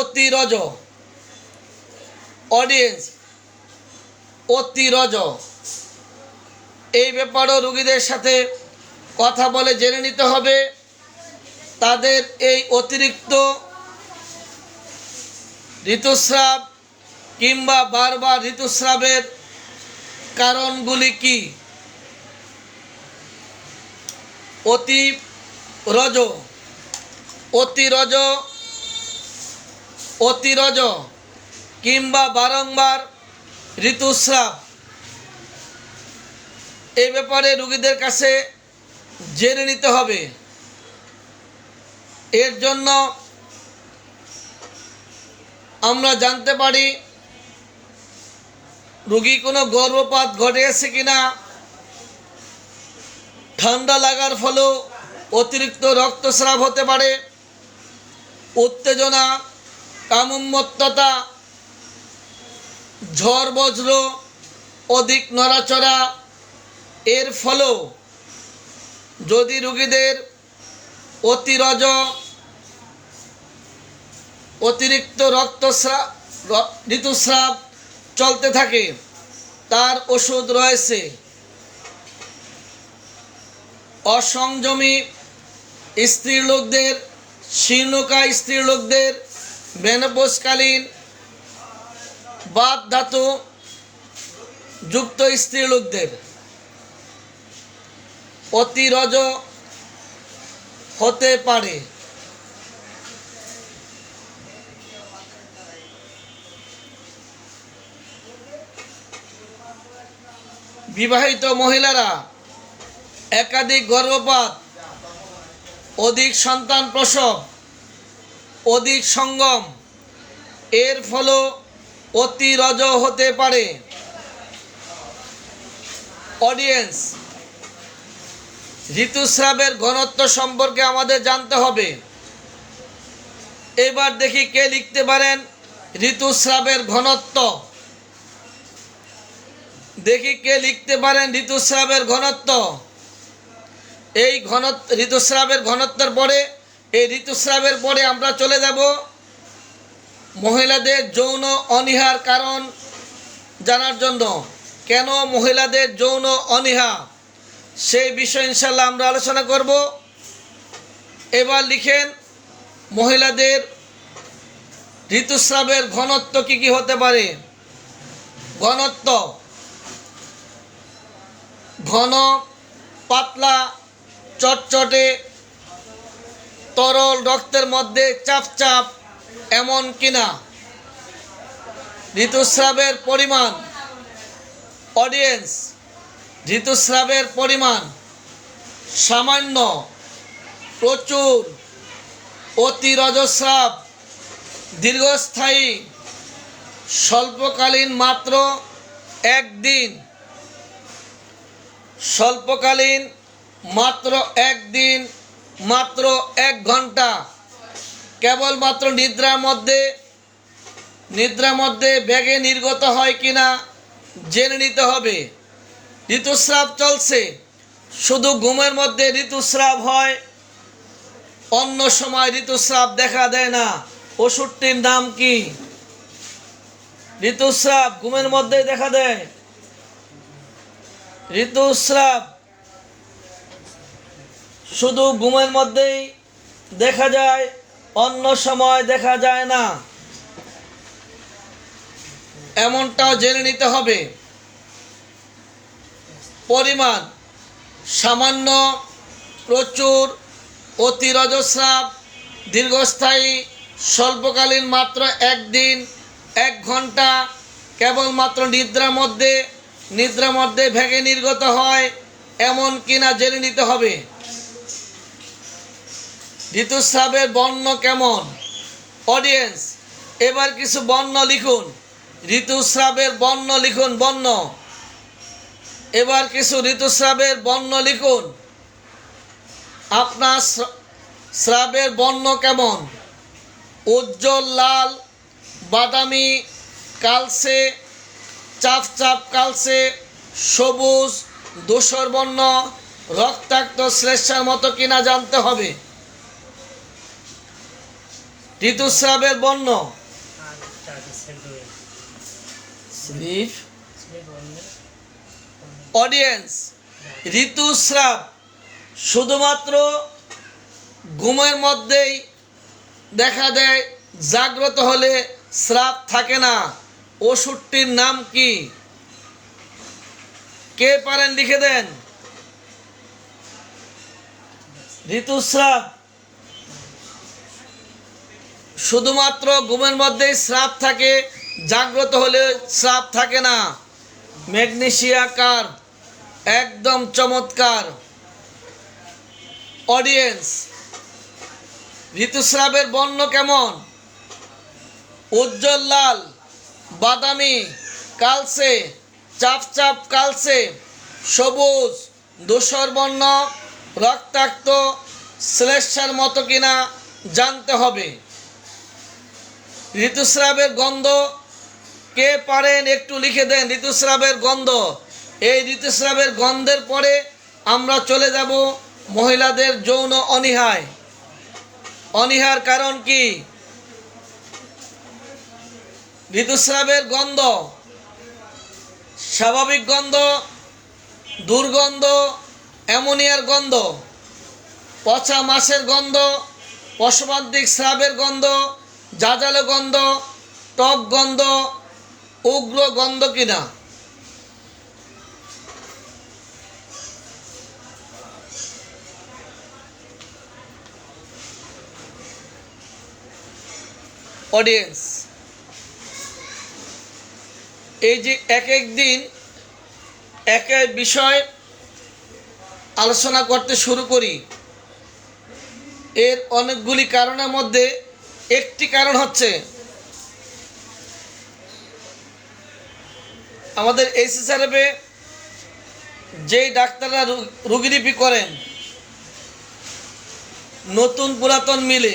অতিরজ, অডিয়েন্স, অতিরজ এই ব্যাপারেও রোগীদের সাথে কথা বলে জেনে নিতে হবে তাদের এই অতিরিক্ত ঋতুস্রাব কিংবা বারবার ঋতুস্রাবের কারণগুলি কি। অতিরজ কিংবা বারংবার ঋতুস্রাব এই ব্যাপারে রোগীদের কাছে জেনে নিতে হবে। এর জন্য আমরা জানতে পারি রোগী কোনো গর্ভপাত ঘটেছে কিনা, ঠান্ডা লাগার ফলেও অতিরিক্ত রক্তস্রাব হতে পারে, উত্তেজনা, কামুন্মত্ততা, ঝড় বজ্র, অধিক নড়াচড়া এর ফলেও যদি রোগীদের অতিরিক্ত ঋতুস্রাব চলতে থাকে, তার ওষুধ রয়েছে। অসংযমী স্ত্রী লোকদের, শীর্ণকায় স্ত্রী লোকদের, মেনোপজকালীন বাত ধাতু যুক্ত স্ত্রী লোকদের অতিরজ হতে পারে। বিবাহিত মহিলারা একাধিক গর্ভপাত, অধিক সন্তান প্রসব, অধিক সঙ্গম এর ফলে অতিরজ হতে পারে। অডিয়েন্স, ঋতুস্রাবের ঘনত্ব সম্পর্কে আমাদের জানতে হবে। এবার দেখি কে লিখতে পারেন ঋতুস্রাবের ঘনত্ব। দেখি কে লিখতে পারেন ঋতুস্রাবের ঘনত্ব। এই ঋতুস্রাবের ঘনত্বের পরে, এই ঋতুস্রাবের পরে আমরা চলে যাব মহিলাদের যৌন অনীহার কারণ জানার জন্য। কেন মহিলাদের যৌন অনীহা, সেই বিষয় ইনশাল্লাহ আমরা আলোচনা করব। এবার লিখেন মহিলাদের ঋতুস্রাবের ঘনত্ব কি কি হতে পারে। ঘনত্ব: ঘন, পাতলা, চটচটে, তরল, রক্তের মধ্যে চাপ চাপ এমন কিনা। ঋতুস্রাবের পরিমাণ। অডিয়েন্স, ঋতুস্রাবের পরিমাণ সামান্য, প্রচুর, অতি রজস্রাব, দীর্ঘস্থায়ী, স্বল্পকালীন মাত্র একদিন, স্বল্পকালীন মাত্র একদিন, মাত্র 1 ঘন্টা, কেবলমাত্র নিদ্রার মধ্যে ব্যাগে নির্গত হয় কিনা জেনে নিতে হবে। ঋতুস্রাব চলছে, শুধু ঘুমের মধ্যে ঋতুস্রাব হয়, অন্য সময় ঋতুস্রাব দেখা দেয় না। ওষুধটির নাম কি? ঋতুস্রাব ঘুমের মধ্যে দেখা দেয়। ঋতুস্রাব শুধু ঘুমের মধ্যেই দেখা যায়, অন্য সময় দেখা যায় না, এমনটাও জেনে নিতে হবে। পরিমাণ: সামান্য, প্রচুর, অতি রজস্রাব, দীর্ঘস্থায়ী, স্বল্পকালীন মাত্র একদিন, 1 ঘন্টা, কেবলমাত্র নিদ্রার মধ্যে ভেগে নির্গত হয়, এমন কিনা জেনে নিতে হবে। ঋতুস্রাবের বর্ণ কেমন? অডিয়েন্স, এবার কিছু বর্ণ লিখুন। ঋতুস্রাবের বর্ণ লিখুন, বর্ণ। এবার কিছু ঋতুস্রাবের বর্ণ লিখুন। আপনার স্রাবের বর্ণ কেমন? উজ্জ্বল লাল, বাদামি, কালচে, চাপ চাপ কালচে, সবুজ, ধূসর বর্ণ, রক্তাক্ত শ্লেষ্মার মতো কিনা জানতে হবে। ঋতুস্রাবের বর্ণ। অডিয়েন্স, ঋতুস্রাব শুধুমাত্র ঘুমের মধ্যেই দেখা দেয়, জাগ্রত হলে স্রাব থাকে না। ওষুধটির নাম কি? কে পারেন লিখে দেন। ঋতুস্রাব শুধুমাত্র ঘুমের মধ্যেই স্রাব থাকে, জাগ্রত হলে স্রাব থাকে না। Magnesia carb. একদম চমৎকার। অডিয়েন্স, ঋতুস্রাবের বর্ণ কেমন? উজ্জ্বল লাল, বাদামি, কালচে, চাপ চাপ কালচে, সবুজ, ধূসর বর্ণ, রক্তাক্ত, শ্লেষ্মার মতো কিনা জানতে হবে। ঋতুস্রাবের গন্ধ কে পারেন একটু লিখে দেন। ঋতুস্রাবের গন্ধ। এই ঋতুস্রাবের গন্ধের পরে আমরা চলে যাব মহিলাদের যৌন অনীহায়। অনীহার কারণ কি? ঋতুস্রাবের গন্ধ স্বাভাবিক গন্ধ, দুর্গন্ধ, অ্যামোনিয়ার গন্ধ, পচা মাছের গন্ধ, পশবান্তিক স্রাবের গন্ধ, জাজালো গন্ধ, টক গন্ধ, উগ্র গন্ধ কিনা। অডিয়েন্স, এই যে এক এক দিন এক এক বিষয় আলোচনা করতে শুরু করি, এর অনেকগুলি কারণের মধ্যে একটি কারণ হচ্ছে আমাদের এইচএসআরএফে যেই ডাক্তাররা রোগীলিপি করেন, নতুন পুরাতন মিলে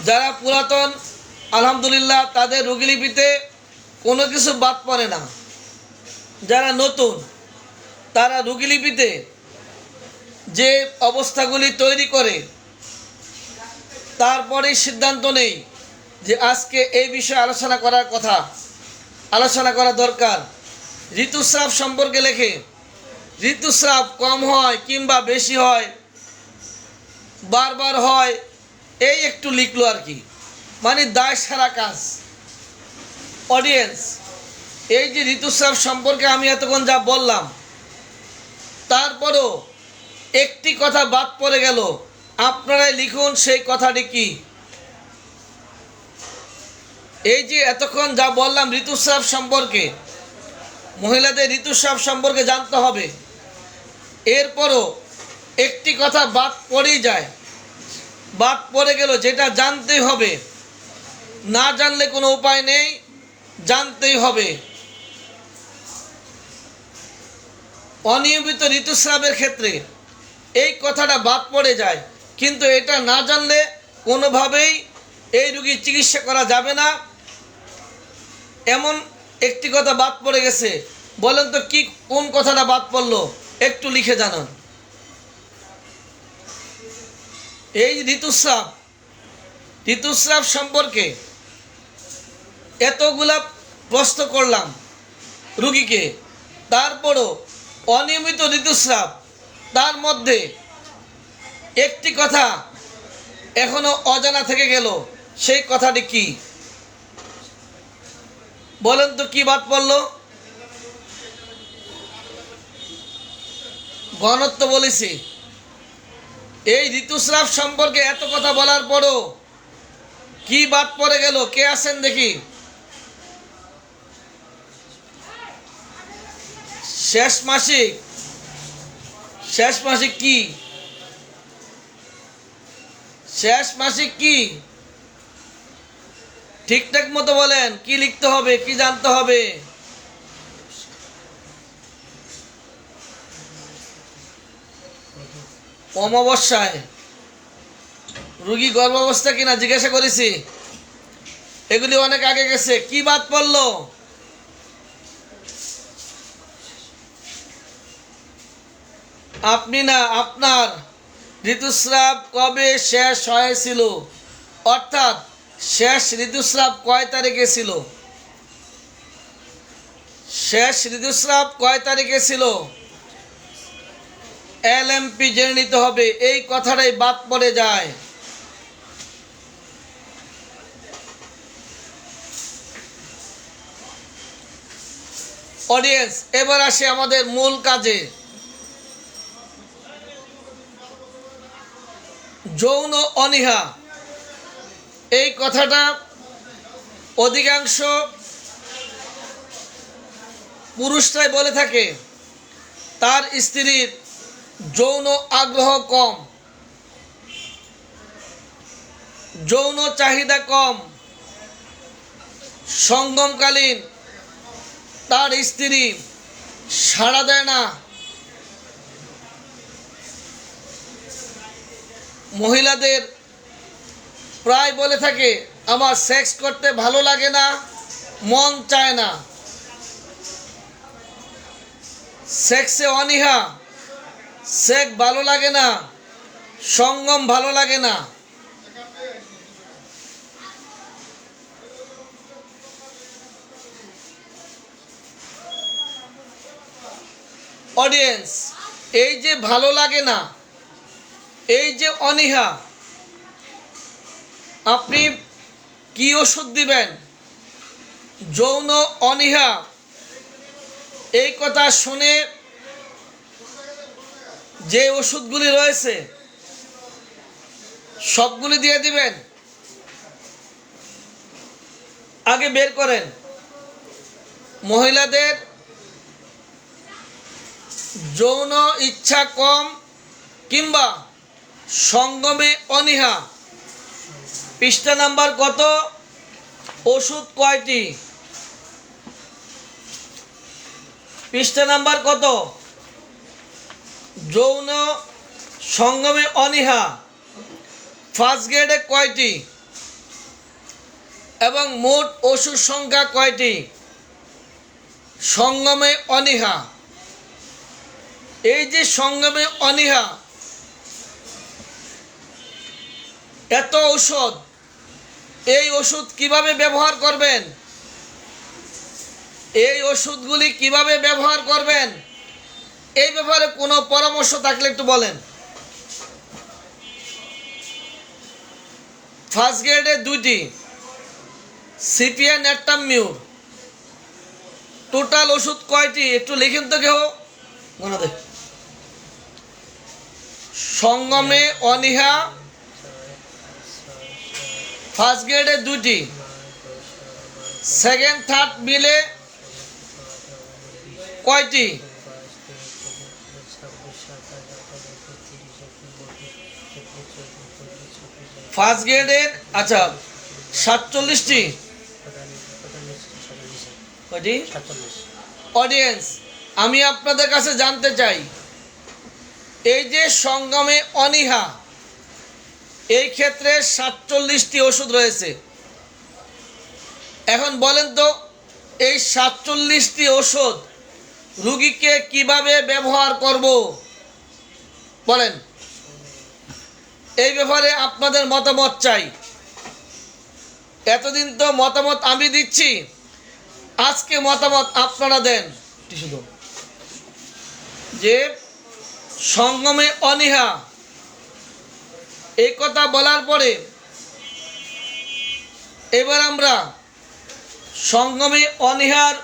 যারা পুরাতন আলহামদুলিল্লাহ তাদের রোগীলিপিতে কোনো কিছু বাদ পড়ে না। যারা নতুন তারা রোগীলিপিতে যে অবস্থাগুলি তৈরি করে তারপরেই সিদ্ধান্ত নেই যে আজকে এই বিষয়ে আলোচনা করার কথা, আলোচনা করা দরকার। ঋতুস্রাব সম্পর্কে লেখে, ঋতুস্রাব কম হয় কিংবা বেশি হয়, বারবার হয়, এই একটু লিখলো আর কি, মানে দায় সারা কাজ। অডিয়েন্স, এই যে ঋতুস্রাব সম্পর্কে আমি এতক্ষণ যা বললাম, তারপরও একটি কথা বাদ পড়ে গেল। আপনারাই লিখুন সেই কথাটি কি। এই যে এতক্ষণ যা বললাম ঋতুস্রাব সম্পর্কে, মহিলাদের ঋতুস্রাব সম্পর্কে জানতে হবে, এরপরও একটি কথা বাদ পড়েই যায়। বাদ পড়ে গেল, যেটা জানতেই হবে, না জানলে কোনো উপায় নেই, জানতেই হবে। অনিয়মিত ঋতুস্রাবের ক্ষেত্রে এই কথাটা বাদ পড়ে যায়, কিন্তু এটা না জানলে কোনোভাবেই এই রোগীর চিকিৎসা করা যাবে না। এমন একটি কথা বাদ পড়ে গেছে, বলেন তো কি, কোন কথাটা বাদ পড়লো একটু লিখে জানান। এই ঋতুস্রাব সম্পর্কে এতগুলা প্রশ্ন করলাম রুগীকে, তারপরও অনিয়মিত ঋতুস্রাব, তার মধ্যে একটি কথা এখনো অজানা থেকে গেল। সেই কথাটি কি বলেন তো, কি বাদ পড়লো? ঘনত্ব বলেছি। এই ঋতুস্রাব সম্পর্কে এত কথা বলার পরও কি বাদ পড়ে গেল? কে আছেন দেখি? শেষ মাসিক। শেষ মাসিক কি? শেষ মাসিক কি? ঠিকঠাক মতো বলেন, কি লিখতে হবে, কি জানতে হবে? অমাবস্যায় রুগী গর্ভাবস্থা কিনা জিজ্ঞাসা করেছি, এগুলি অনেক আগে গেছে। কি বাদ পড়লো? আপনি না, আপনার ঋতুস্রাব কবে শেষ হয়েছিল, অর্থাৎ শেষ ঋতুস্রাব কয় তারিখে ছিল? শেষ ঋতুস্রাব কয় তারিখে ছিল? এলএমপি জেনে নিতে হবে। এই কথাটাই বাদ পড়ে যায়। অডিয়েন্স, এবার আসি আমাদের মূল কাজে। যৌন অনীহা, এই কথাটা অধিকাংশ পুরুষরাই বলে থাকে, তার স্ত্রীর যৌন আগ্রহ কম, যৌন চাহিদা কম, সঙ্গমকালীন তার স্ত্রী সাড়া দেয় না, মহিলাদের প্রায় বলে থাকে আমার সেক্স করতে ভালো লাগে না, মন চায় না, সেক্সে অনীহা, সেক্স ভালো লাগে না, সঙ্গম ভালো লাগে না। অডিয়েন্স, এই যে ভালো লাগে না, এই যে অনীহা, আপনি কি ওষুধ দিবেন? যৌন অনীহা এই কথা শুনে যে ওষুধগুলি রয়েছে সবগুলি দিয়ে দিবেন? আগে বের করেন। মহিলাদের যৌন ইচ্ছা কম কিংবা সঙ্গমে অনীহা, পৃষ্ঠা নাম্বার কত? ওষুধ কয়টি? পৃষ্ঠা নাম্বার কত? যৌন সঙ্গমে অনীহা ফার্স্ট গ্রেডে কয়টি এবং মোট ওষুধ সংখ্যা কয়টি? সঙ্গমে অনীহা, এই যে সঙ্গমে অনীহা, এত ঔষধ, এই ওষুধ কিভাবে ব্যবহার করবেন? এই ওষুধগুলি কিভাবে ব্যবহার করবেন? এই ব্যাপারে কোনো পরামর্শ থাকলে একটু বলেন। ফার্স্ট গ্রেডে 2টি, সিপিএন নেট্টামিউর। টোটাল ওষুধ কয়টি একটু লিখেন তো কেউ, মনে দেখ। সঙ্গমে অনীহা ফার্স্ট গ্রেডে 2টি, সেকেন্ড থার্ড মিলে কয়টি? ফার্স্ট গ্রেডের আচ্ছা 47টি। কয়টি? অডিয়েন্স, আমি আপনাদের কাছে জানতে চাই, এই যে সঙ্গমে অনীহা, এই ক্ষেত্রে 47টি ওষুধ রয়েছে। এখন বলেন তো, এই 47টি ওষুধ রুগীকে কিভাবে ব্যবহার করব বলেন? এই ব্যাপারে আপনাদের মতামত চাই। এতদিন তো মতামত আমি দিচ্ছি, আজকে মতামত আপনারা দেন। শুধু যে সঙ্গমে অনীহা এই কথা বলার পরে এবার আমরা সঙ্গমে অনীহার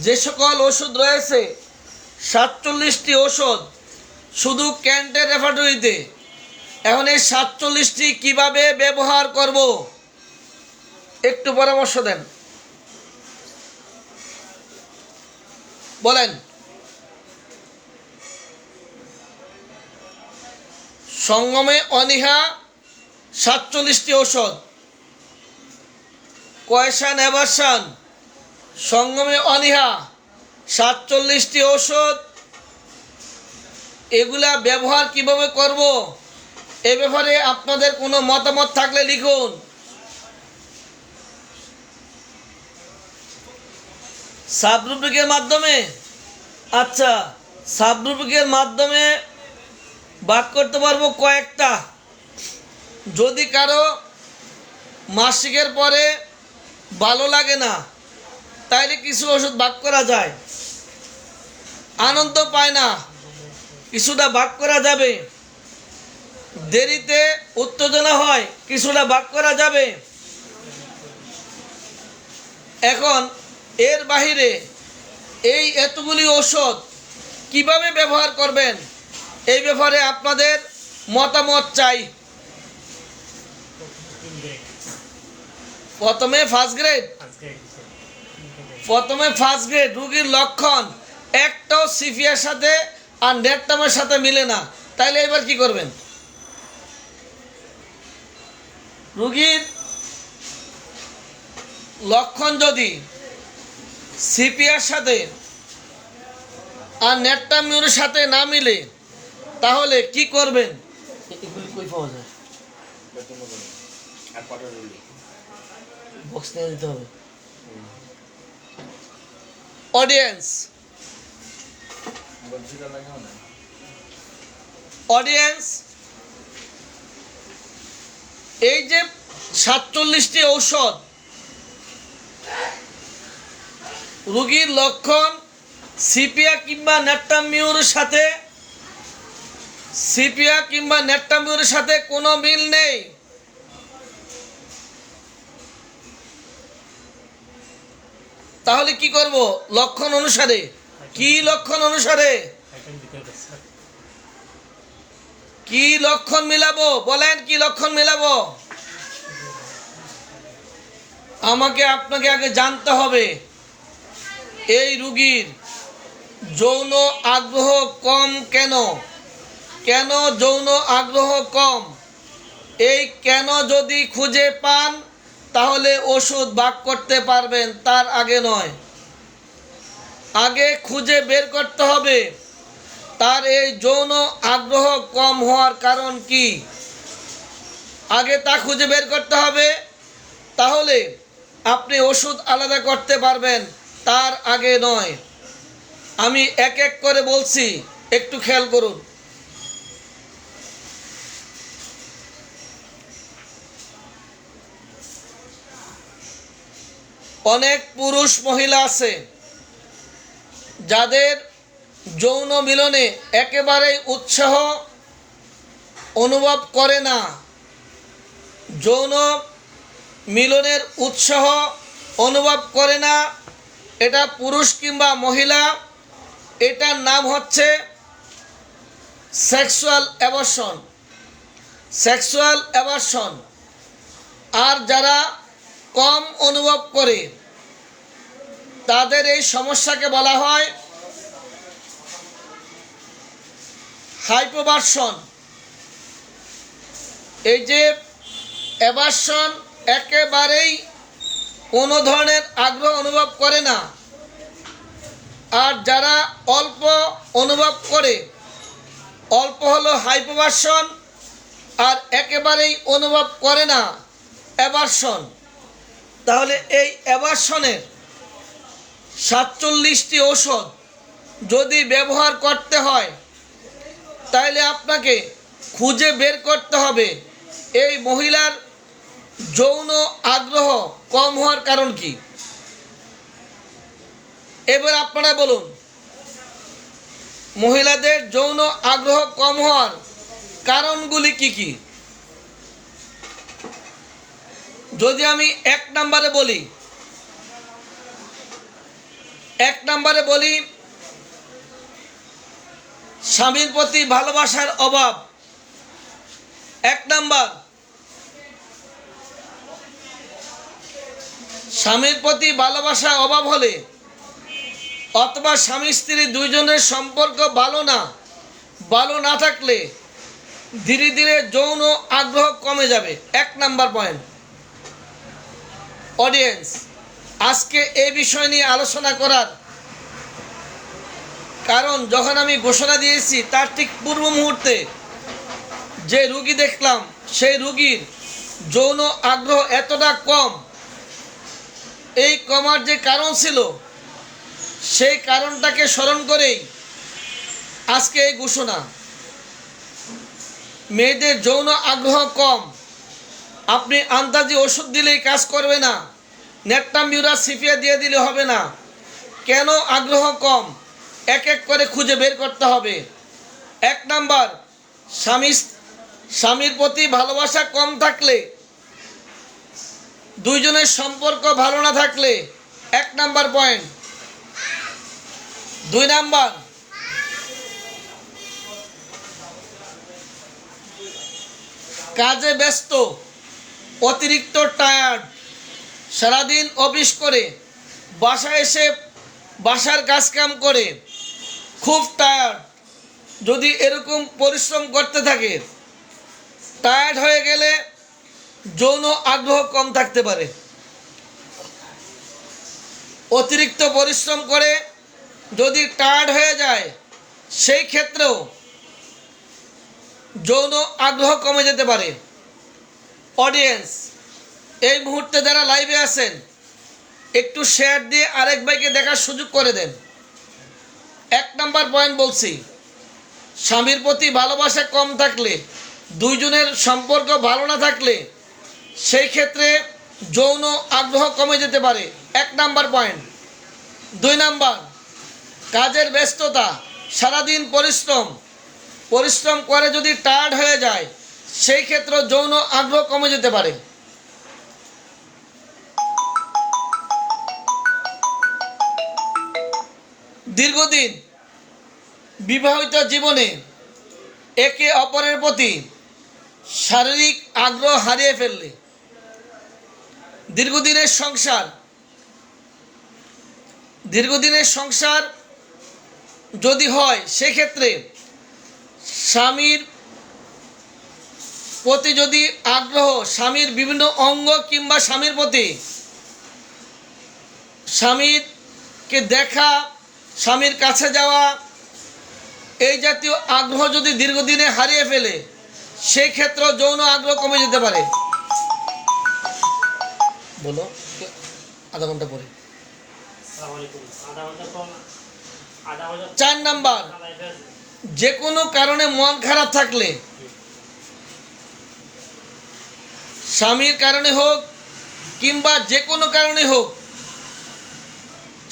যে সকল ওষুধ রয়েছে 47টি ওষুধ শুধু ক্যান্টের রেফার্টরিতে, এখন এই 47টি কিভাবে ব্যবহার করব একটু পরামর্শ দেন, বলেন। সঙ্গমে অনীহা 47টি ওষুধ, কয়েশন অ্যাভারশন, সঙ্গমে অনীহা 47টি ওষুধ, এগুলা ব্যবহার কিভাবে করব এই ব্যাপারে আপনাদের কোনো মতামত থাকলে লিখুন। সাবরুব্রিকের মাধ্যমে, আচ্ছা সাবরুব্রিকের মাধ্যমে ভাগ করতে পারবো কয়েকটা। যদি কারো মাসিকের পরে ভালো লাগে না, তাইলে কিছু ওষুধ ভাগ করা যায়। আনন্দ পায় না, কিছুটা ভাগ করা যাবে। দেরিতে উত্তেজনা হয়, কিছুটা ভাগ করা যাবে। এখন এর বাহিরে এই এতগুলি ওষুধ কিভাবে ব্যবহার করবেন এই ব্যাপারে আপনাদের মতামত চাই। প্রথমে ফার্স্ট গ্রেড রোগীর লক্ষণ একটাও সিপিআর সাথে আর নেটটামের সাথে মিলে না, তাইলে এবার কি করবেন? রোগীর লক্ষণ যদি সিপিআর সাথে আর নেটটামিউরের সাথে না মিলে, তাহলে কি করবেন? এগুলি কই পাওয়া যায়? বক্স নিয়ে দিতে হবে। অডিয়েন্স এই যে 47টি ঔষধ রোগীর লক্ষণ সিপিআর কিংবা নেটটামিউরের সাথে কোনো মিল নেই, তাহলে কি করব? লক্ষণ অনুসারে। কি লক্ষণ অনুসারে? কি লক্ষণ মিলাবো? বলেন, কি লক্ষণ মিলাবো? আমাকে আপনাকে আগে জানতে হবে এই রোগীর যৌন আগ্রহ কম কেন? কেন যৌন আগ্রহ কম? এই কেন যদি খুঁজে পান তাহলে ওষুধ ভাগ করতে পারবেন, তার আগে নয়। আগে খুঁজে বের করতে হবে তার এই যৌন আগ্রহ কম হওয়ার কারণ কি, আগে তা খুঁজে বের করতে হবে, তাহলে আপনি ওষুধ আলাদা করতে পারবেন, তার আগে নয়। আমি এক এক করে বলছি, একটু খেয়াল করুন। অনেক পুরুষ মহিলা আছে যাদের যৌন মিলনে একেবারেই উৎসাহ অনুভব করে না। যৌন মিলনের উৎসাহ অনুভব করে না, এটা পুরুষ কিংবা মহিলা, এটার নাম হচ্ছে সেক্সুয়াল অ্যাভারশন। আর যারা কম অনুভব করে তাদের এই সমস্যাকে বলা হয় হাইপোভার্সন। এই যে অ্যাভারশন, একেবারেই কোনো ধরনের আগ্রহ অনুভব করে না। আর যারা অল্প অনুভব করে, অল্প হলো হাইপোভার্সন, আর একেবারেই অনুভব করে না অ্যাভারশন। তাহলে এই অ্যাভারশনের 47টি ঔষধ যদি ব্যবহার করতে হয়, তাহলে আপনাকে খুঁজে বের করতে হবে এই মহিলার যৌন আগ্রহ কম হওয়ার কারণ কি। এবার আপনারা বলুন, মহিলাদের যৌন আগ্রহ কম হওয়ার কারণগুলি কি কি? যদি আমি এক নম্বরে বলি, স্বামীর প্রতি ভালোবাসার অভাব। এক নাম্বার, স্বামীর প্রতি ভালোবাসার অভাব হলে, অথবা স্বামী স্ত্রী দুইজনের সম্পর্ক ভালো না থাকলে ধীরে ধীরে যৌন আগ্রহ কমে যাবে। এক নাম্বার পয়েন্ট। অডিয়েন্স, আজকে এই বিষয় নিয়ে আলোচনা করার কারণ, যখন আমি ঘোষণা দিয়েছি তার ঠিক পূর্ব মুহূর্তে যে রুগী দেখলাম, সেই রুগীর যৌন আগ্রহ এতটা কম, এই কমার যে কারণ ছিল, সেই কারণটাকে স্মরণ করেই আজকে এই ঘোষণা। মেয়েদের যৌন আগ্রহ কম, আপনি আন্দাজি ওষুধ দিলেই কাজ করবে না, নেটটামিউরাস সিপিআর দিয়ে দিলে হবে না। কেন আগ্রহ কম, এক এক করে খুঁজে বের করতে হবে। এক নাম্বার, স্বামীর প্রতি ভালোবাসা কম থাকলে, দুইজনের সম্পর্ক ভালো না থাকলে, এক নাম্বার পয়েন্ট। দুই নাম্বার, কাজে ব্যস্ত, অতিরিক্ত টায়ার্ড, সারাদিন অফিস করে বাসায় এসে বাসার কাজকাম করে খুব টায়ার্ড, যদি এরকম পরিশ্রম করতে থাকে, টায়ার্ড হয়ে গেলে যৌন আগ্রহ কম থাকতে পারে। অতিরিক্ত পরিশ্রম করে যদি টায়ার্ড হয়ে যায়, সেই ক্ষেত্রেও যৌন আগ্রহ কমে যেতে পারে। অডিয়েন্স, এই মুহূর্তে যারা লাইভে আছেন, একটু শেয়ার দিয়ে আরেক ভাইকে দেখার সুযোগ করে দেন। 1 নাম্বার পয়েন্ট বলছি, স্বামীর প্রতি ভালোবাসা কম থাকলে, দুইজনের সম্পর্ক ভালো না থাকলে, সেই ক্ষেত্রে যৌন আগ্রহ কমে যেতে পারে। 1 নাম্বার পয়েন্ট। 2 নাম্বার, কাজের ব্যস্ততা, সারাদিন পরিশ্রম করে যদি টায়ার্ড হয়ে যায়, সেই ক্ষেত্রে যৌন আগ্রহ কমে যেতে পারে। দীর্ঘদিন বিবাহিত জীবনে একে অপরের প্রতি শারীরিক আগ্রহ হারিয়ে ফেললে, দীর্ঘদিনের সংসার যদি হয়, সেক্ষেত্রে স্বামীর প্রতি যদি আগ্রহ, স্বামীর বিভিন্ন অঙ্গ কিংবা স্বামীর প্রতি, স্বামীরকে দেখা, স্বামীর কাছে যাওয়া, এই জাতীয় আগ্রহ যদি দীর্ঘদিনে হারিয়ে ফেলে, সেই ক্ষেত্রে যৌন আগ্রহ কমে যেতে পারে। বলো, আধা ঘন্টা পরে। 4 নাম্বার, যে কোনো কারণে মন খারাপ থাকলে, স্বামীর কারণে হোক কিংবা যে কোনো কারণে হোক,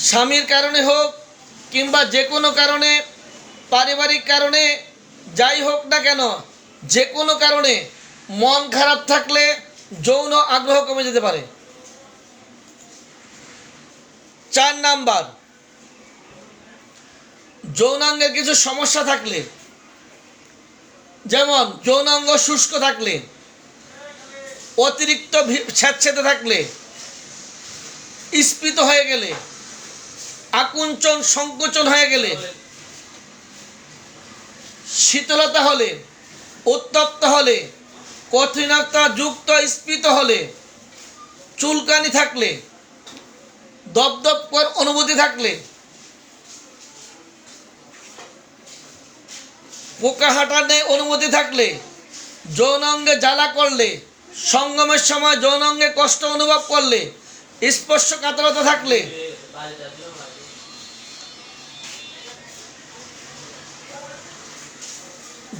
স্বামীর কারণে হোক কিংবা যে কোনো কারণে, পারিবারিক কারণে, যাই হোক না কেন, যে কোনো কারণে মন খারাপ থাকলে যৌন আগ্রহ কমে যেতে পারে। 4 নাম্বার, যৌনাঙ্গের কিছু সমস্যা থাকলে, যেমন যৌনাঙ্গ শুষ্ক থাকলে, অতিরিক্ত স্যাঁতসেঁতে থাকলে, স্ফীত হয়ে গেলে, আকুঞ্চন সংকোচন হয়ে গেলে, শীতলতা হলে, উত্তপ্ত হলে, কঠিনতা যুক্ত স্ফীত হলে, চুলকানি থাকলে, দপদপ অনুভূতি থাকলে, পোকা হাঁটানে অনুমতি থাকলে, যৌনাঙ্গে জ্বালা করলে, সঙ্গমের সময় যৌনাঙ্গে কষ্ট অনুভব করলে, স্পর্শকাতরতা থাকলে,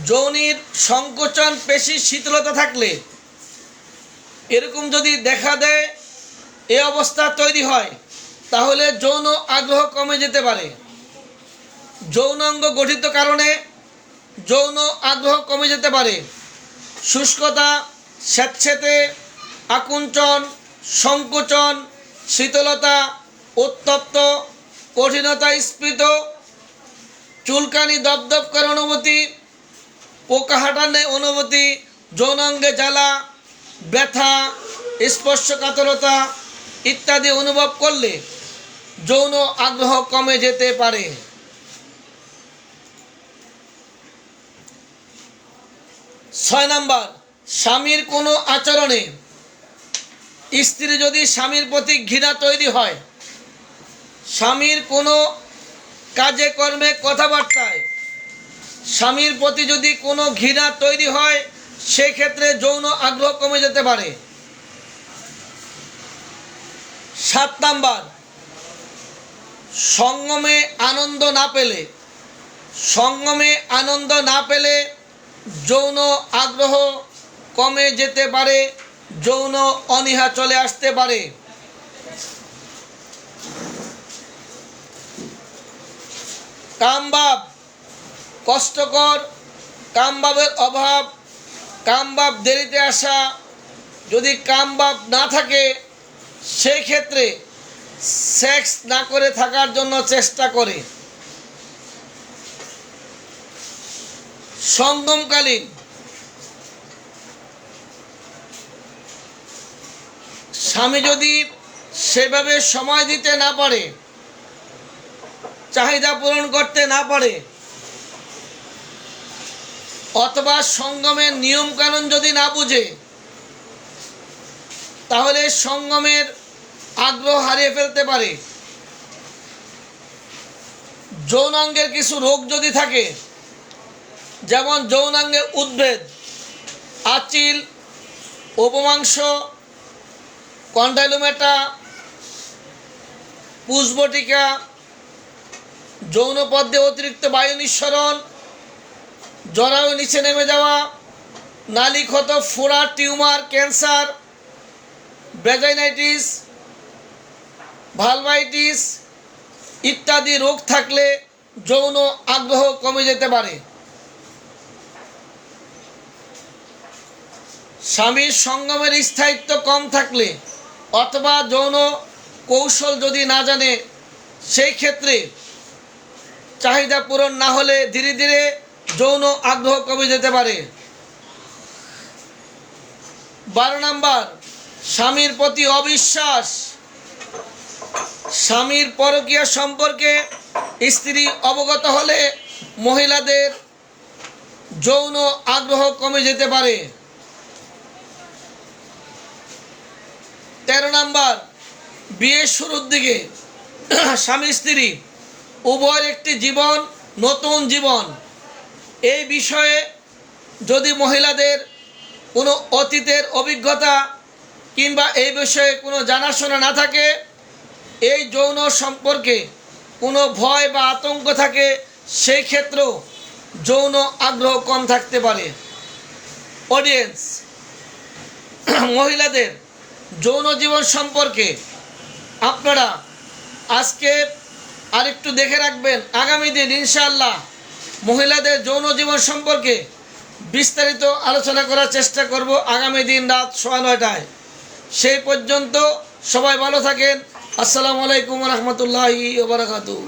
যৌনির সংকোচন পেশি শীতলতা থাকলে, এরকম যদি দেখা দেয়, এ অবস্থা তৈরি হয়, তাহলে যৌন আগ্রহ কমে যেতে পারে। যৌনাঙ্গ গঠিত কারণে যৌন আগ্রহ কমে যেতে পারে। শুষ্কতা, স্যাঁতসেঁতে, আকুঞ্চন, সংকোচন, শীতলতা, উত্তপ্ত, কঠিনতা স্ফীত, চুলকানি দপদপ করার অনুভূতি, পোকা হাঁটানে অনুভূতি, যৌনাঙ্গে জ্বালা, ব্যথা, স্পর্শকাতরতা ইত্যাদি অনুভব করলে যৌন আগ্রহ কমে যেতে পারে। 6 নাম্বার, স্বামীর কোনো আচরণে, স্ত্রী যদি স্বামীর প্রতি ঘৃণা তৈরি হয়, স্বামীর কোনো কাজে কর্মে কথাবার্তায় স্বামীর প্রতি যদি কোনো ঘৃণা তৈরি হয়, সেক্ষেত্রে যৌন আগ্রহ কমে যেতে পারে। 7 নাম্বার, সঙ্গমে আনন্দ না পেলে যৌন আগ্রহ কমে যেতে পারে, যৌন অনীহা চলে আসতে পারে। কামভাব কষ্টকর, কামভাবের অভাব, কামভাব দেরিতে আসা, যদি কামভাব না থাকে, সেই ক্ষেত্রে সেক্স না করে থাকার জন্য চেষ্টা করে। সঙ্গমকালীন স্বামী যদি সেভাবে সময় দিতে না পারে, চাহিদা পূরণ করতে না পারে, অথবা সঙ্গমের নিয়মকানুন যদি না বুঝে, তাহলে সঙ্গমের আগ্রহ হারিয়ে ফেলতে পারে। যৌনাঙ্গের কিছু রোগ যদি থাকে, যেমন যৌনাঙ্গের উদ্ভেদ, আচিল, উপমাংস, কন্ডাইলোমেটা, পুষ্পটিকা, যৌনপদ্মে অতিরিক্ত বায়ু নিঃসরণ, জরায়ু নিচে নেমে যাওয়া, নালীক্ষত, ফোড়া, টিউমার, ক্যান্সার, ভ্যাজাইনাইটিস, ভালভাইটিস ইত্যাদি রোগ থাকলে যৌন আগ্রহ কমে যেতে পারে। স্বামীর সঙ্গমের স্থায়িত্ব কম থাকলে অথবা যৌন কৌশল যদি না জানে, সেই ক্ষেত্রে চাহিদা পূরণ না হলে ধীরে ধীরে যৌন আগ্রহ কমে যেতে পারে। 12 নাম্বার, স্বামীর প্রতি অবিশ্বাস। স্বামীর পরকীয়া সম্পর্কে স্ত্রী অবগত হলে মহিলাদের যৌন আগ্রহ কমে যেতে পারে। 13 নাম্বার, বিয়ের শুরুর দিকে স্বামী স্ত্রী উভয়ের একটি জীবন, নতুন জীবন, এই বিষয়ে যদি মহিলাদের কোনো অতীতের অভিজ্ঞতা কিংবা এই বিষয়ে কোনো জানাশোনা না থাকে, এই যৌন সম্পর্কে কোনো ভয় বা আতঙ্ক থাকে, সেই ক্ষেত্রেও যৌন আগ্রহ কম থাকতে পারে। অডিয়েন্স, মহিলাদের যৌন জীবন সম্পর্কে আপনারা আজকে আরেকটু দেখে রাখবেন। আগামী দিন ইনশাআল্লাহ মহিলাদের যৌন জীবন সম্পর্কে বিস্তারিত আলোচনা করার চেষ্টা করব আগামী দিন রাত 9:30টায়। সেই পর্যন্ত সবাই ভালো থাকেন। আসসালামু আলাইকুম ওয়া রাহমাতুল্লাহি ওয়া বারাকাতুহু।